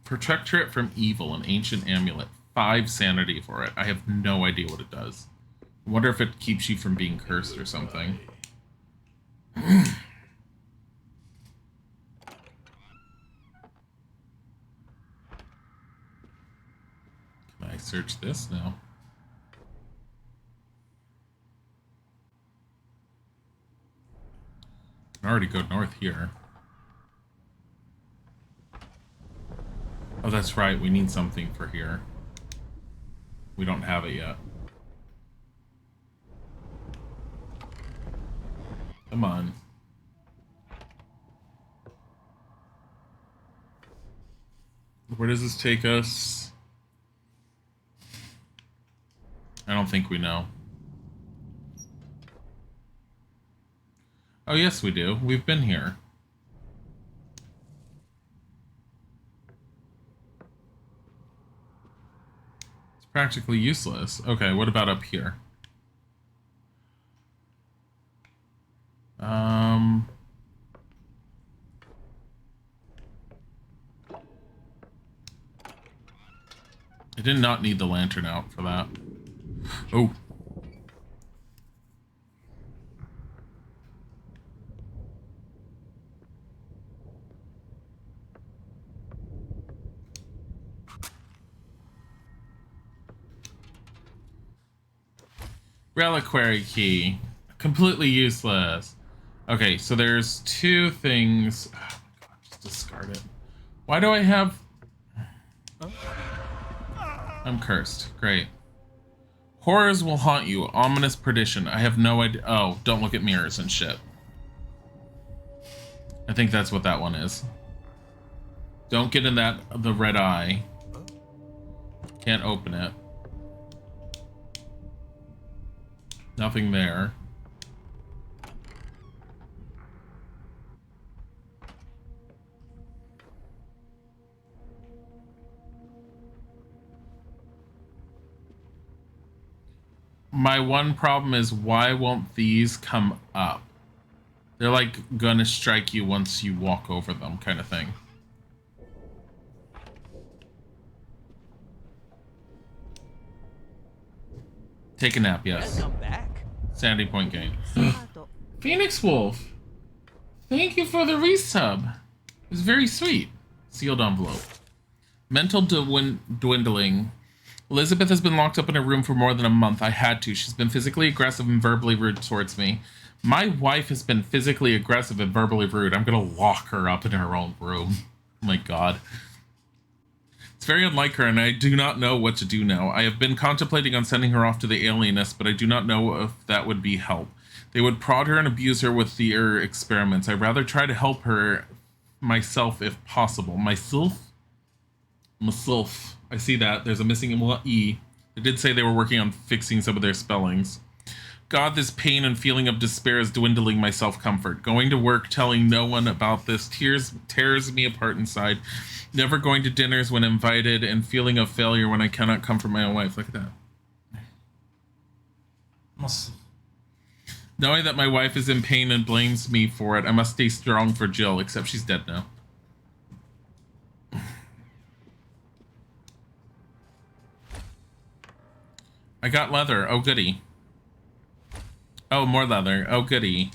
Protectorate from evil, an ancient amulet. 5 sanity for it. I have no idea what it does. I wonder if it keeps you from being cursed or something. Can I search this now? I can already go north here. Oh, that's right. We need something for here. We don't have it yet. Come on. Where does this take us? I don't think we know. Oh, yes, we do. We've been here. Practically useless. Okay, what about up here? I did not need the lantern out for that. Oh. Reliquary key. Completely useless. Okay, so there's two things. Oh my god, just discard it. Why do I have... I'm cursed. Great. Horrors will haunt you. Ominous perdition. I have no idea. Oh, don't look at mirrors and shit. I think that's what that one is. Don't get in the red eye. Can't open it. Nothing there. My one problem is, why won't these come up? They're like gonna strike you once you walk over them, kind of thing. Take a nap, yes. Sandy Point game. Phoenix Wolf, thank you for the resub. It was very sweet. Sealed envelope. Mental dwindling. Elizabeth has been locked up in a room for more than a month. I had to. She's been physically aggressive and verbally rude towards me. My wife has been physically aggressive and verbally rude. I'm gonna lock her up in her own room. Oh my god. It's very unlike her, and I do not know what to do now. I have been contemplating on sending her off to the alienist, but I do not know if that would be help. They would prod her and abuse her with their experiments. I'd rather try to help her myself if possible. Myself? I see that. There's a missing E. They did say they were working on fixing some of their spellings. God, this pain and feeling of despair is dwindling my self-comfort. Going to work, telling no one about this, tears me apart inside. Never going to dinners when invited, and feeling of failure when I cannot comfort my own wife. Look at that. Knowing that my wife is in pain and blames me for it, I must stay strong for Jill, except she's dead now. I got leather. Oh, goody. Oh, more leather. Oh, goody.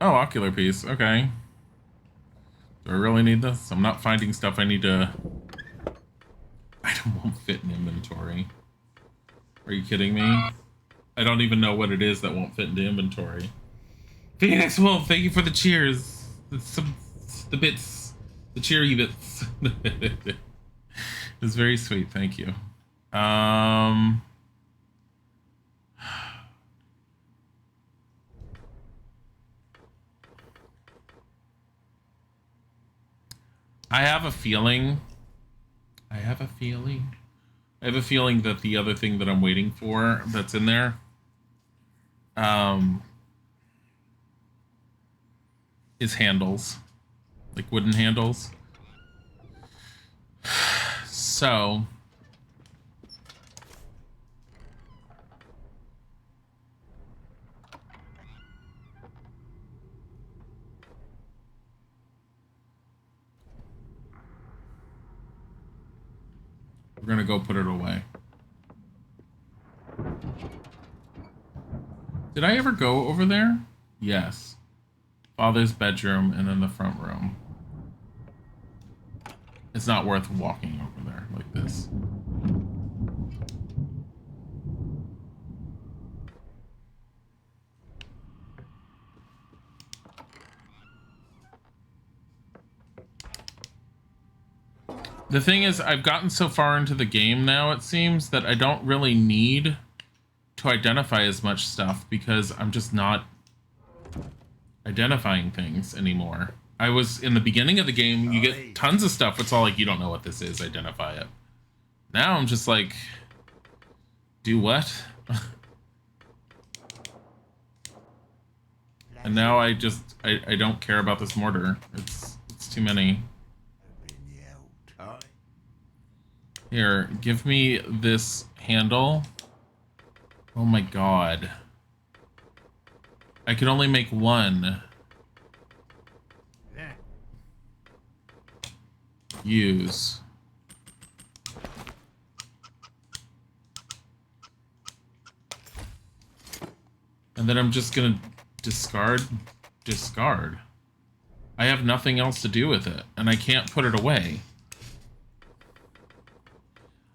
Oh, ocular piece. Okay. Do I really need this? I'm not finding stuff I need to... Item won't fit in inventory. Are you kidding me? I don't even know what it is that won't fit into inventory. Phoenix Wolf, thank you for the cheers. The bits. The cheery bits. It's very sweet, thank you. I have a feeling that the other thing that I'm waiting for that's in there is handles, like wooden handles. So we're gonna go put it away. Did I ever go over there? Yes. Father's bedroom and then the front room. It's not worth walking over there like this. The thing is, I've gotten so far into the game now, it seems, that I don't really need to identify as much stuff because I'm just not identifying things anymore. I was in the beginning of the game, you get tons of stuff. It's all like, you don't know what this is, identify it. Now I'm just like, do what? And now I don't care about this mortar. It's too many. Here, give me this handle. Oh my god. I can only make one. Use. And then I'm just gonna discard. Discard. I have nothing else to do with it, and I can't put it away.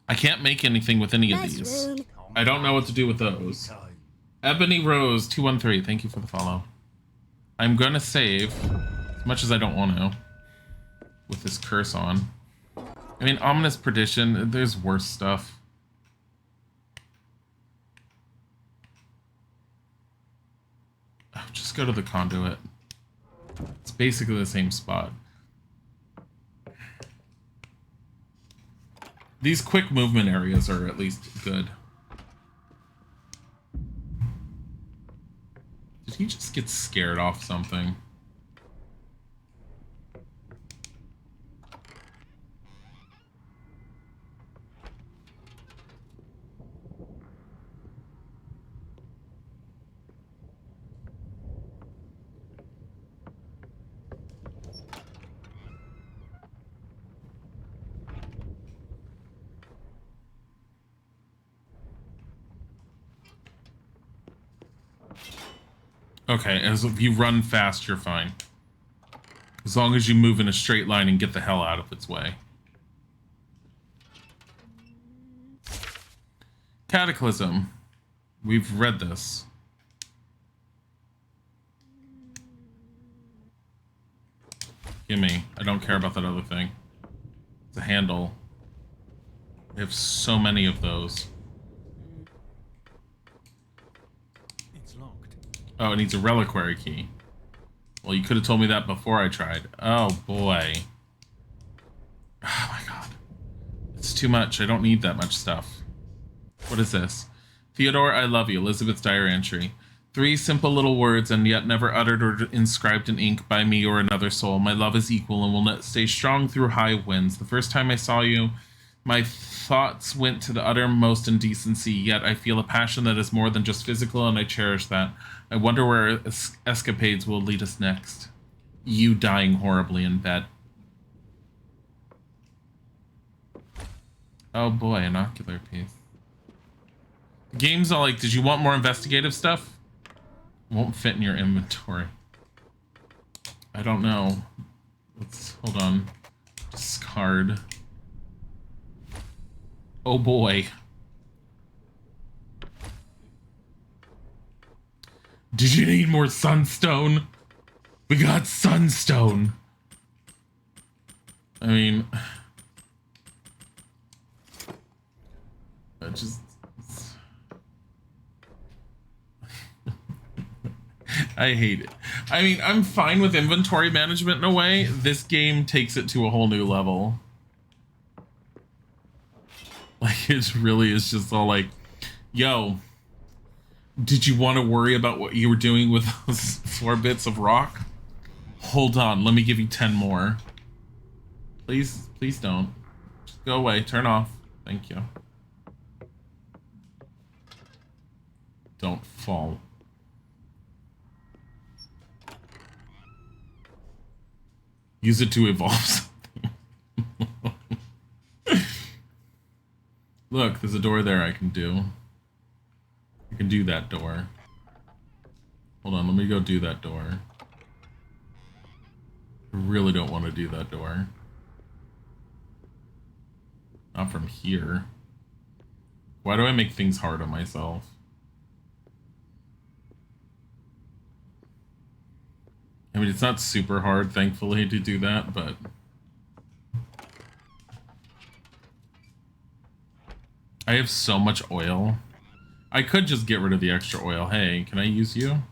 I can't make anything with any of these. I don't know what to do with those. Ebony Rose 213, thank you for the follow. I'm gonna save, as much as I don't want to, with this curse on. I mean, Ominous Perdition, there's worse stuff. Oh, just go to the conduit. It's basically the same spot. These quick movement areas are at least good. Did he just get scared off something? Okay, as if you run fast, you're fine. As long as you move in a straight line and get the hell out of its way. Cataclysm. We've read this. Gimme. I don't care about that other thing. It's a handle. We have so many of those. Oh, it needs a reliquary key. Well, you could have told me that before I tried. Oh, boy. Oh, my God. It's too much. I don't need that much stuff. What is this? Theodore, I love you. Elizabeth's diary entry. 3 simple little words, and yet never uttered or inscribed in ink by me or another soul. My love is equal and will stay strong through high winds. The first time I saw you, my thoughts went to the uttermost indecency, yet I feel a passion that is more than just physical, and I cherish that. I wonder where escapades will lead us next. You dying horribly in bed. Oh boy, an ocular piece. The game's all like, did you want more investigative stuff? Won't fit in your inventory. I don't know. Let's, hold on. Discard. Oh boy. Did you need more sunstone? We got sunstone. I mean, I just, I hate it. I mean, I'm fine with inventory management in a way. This game takes it to a whole new level. Like, it really is just all like, yo, did you want to worry about what you were doing with those 4 bits of rock? Hold on, let me give you 10 more. Please, please don't. Just go away, turn off. Thank you. Don't fall. Use it to evolve something. Look, there's a door there I can do. I can do that door. Hold on, let me go do that door. I really don't want to do that door. Not from here. Why do I make things hard on myself? I mean, it's not super hard, thankfully, to do that, but... I have so much oil. I could just get rid of the extra oil. Hey, can I use you?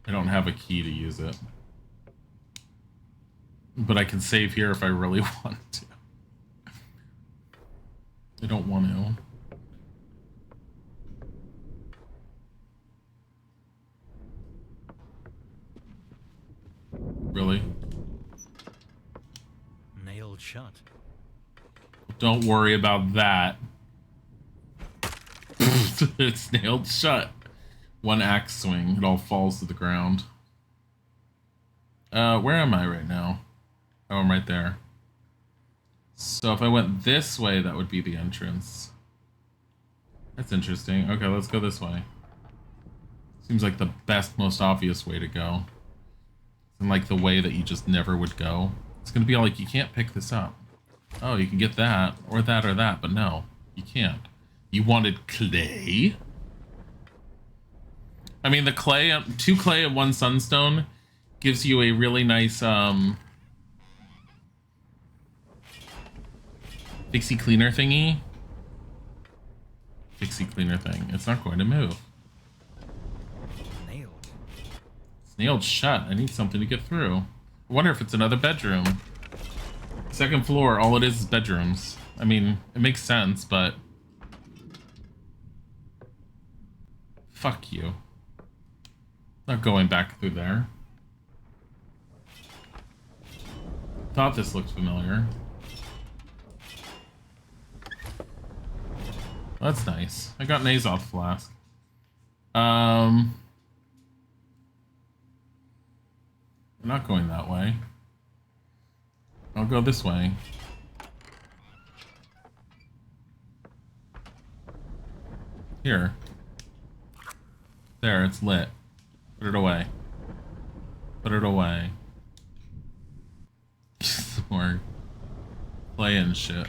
I don't have a key to use it. But I can save here if I really want to. I don't want to. Really? Nailed shut. Don't worry about that. It's nailed shut. One axe swing. It all falls to the ground. Where am I right now? Oh, I'm right there. So if I went this way, that would be the entrance. That's interesting. Okay, let's go this way. Seems like the best, most obvious way to go. And like the way that you just never would go. It's gonna be like, you can't pick this up. Oh, you can get that, or that, or that, but no, you can't. You wanted clay? I mean, the clay, 2 clay and 1 sunstone gives you a really nice, fixie cleaner thingy. Fixie cleaner thing. It's not going to move. Nailed. It's nailed shut. I need something to get through. I wonder if it's another bedroom. 2nd floor, all it is bedrooms. I mean, it makes sense, but... Fuck you. Not going back through there. Thought this looked familiar. That's nice. I got an Azoth flask. I'm not going that way. I'll go this way. Here. There, it's lit. Put it away. Put it away. Some more play and shit.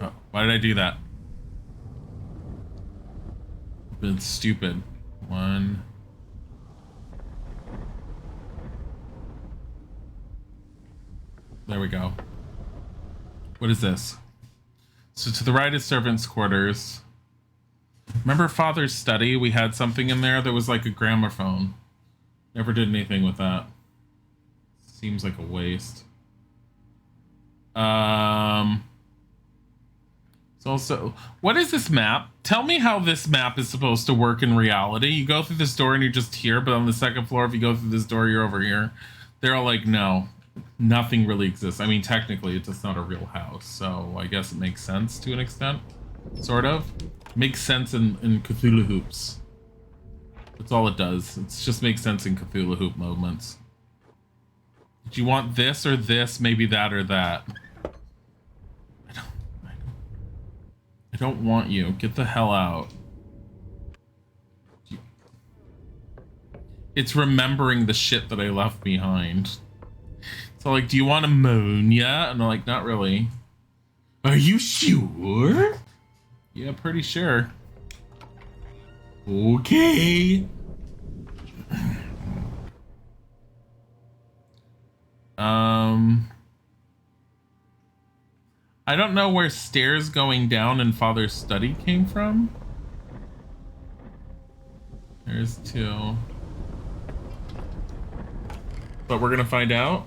Oh, why did I do that? Been stupid. 1. There we go. What is this? So to the right is servants' quarters. Remember Father's study? We had something in there that was like a gramophone. Never did anything with that. Seems like a waste. It's also... What is this map? Tell me how this map is supposed to work in reality. You go through this door and you're just here, but on the 2nd floor, if you go through this door, you're over here. They're all like, no. Nothing really exists. I mean, technically, it's just not a real house, so I guess it makes sense to an extent. Sort of. Makes sense in Cthulhu hoops. That's all it does. It just makes sense in Cthulhu hoop moments. Did you want this or this? Maybe that or that. I don't want you. Get the hell out. It's remembering the shit that I left behind. So like, do you want ammonia? And I'm like, not really. Are you sure? Yeah, pretty sure. Okay. I don't know where stairs going down in Father's study came from. There's 2. But we're gonna find out.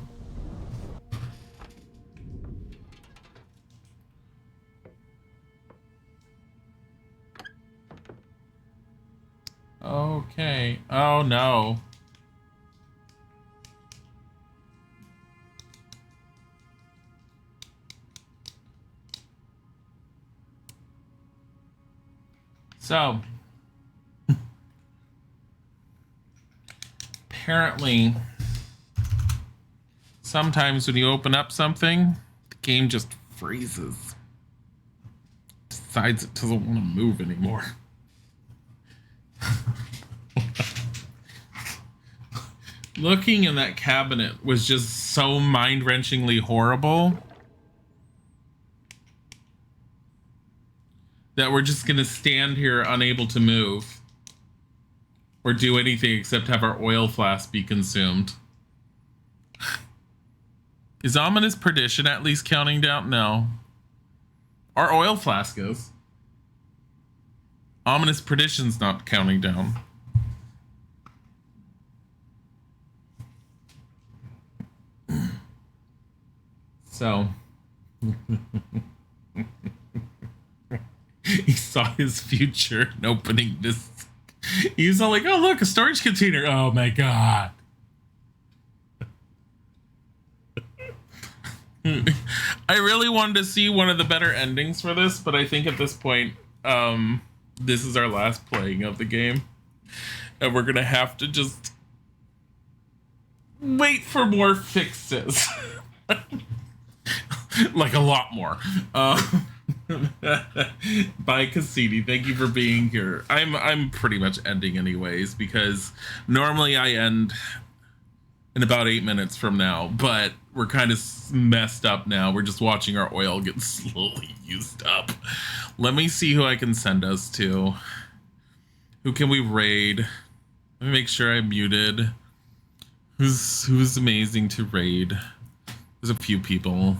Okay. Oh no. So, apparently, sometimes when you open up something, the game just freezes. Decides it doesn't want to move anymore. Looking in that cabinet was just so mind-wrenchingly horrible that we're just gonna stand here unable to move or do anything except have our oil flask be consumed. Is Ominous Perdition at least counting down? No. Our oil flask is. Ominous Perdition's not counting down. So he saw his future in opening this. He's all like, oh look, a storage container. Oh my god. I really wanted to see one of the better endings for this, but I think at this point, this is our last playing of the game. And we're gonna have to just wait for more fixes. Like a lot more. Bye, Cassini. Thank you for being here. I'm pretty much ending anyways, because normally I end in about 8 minutes from now, but we're kind of messed up now. We're just watching our oil get slowly used up. Let me see who I can send us to. Who can we raid? Let me make sure I'm muted. Who's amazing to raid? There's a few people.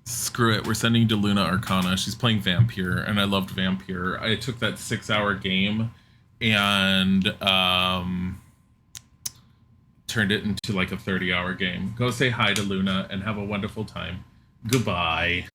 Screw it, we're sending to Luna Arcana. She's playing Vampire, and I loved Vampire. I took that 6-hour game and turned it into like a 30-hour game. Go say hi to Luna and have a wonderful time. Goodbye.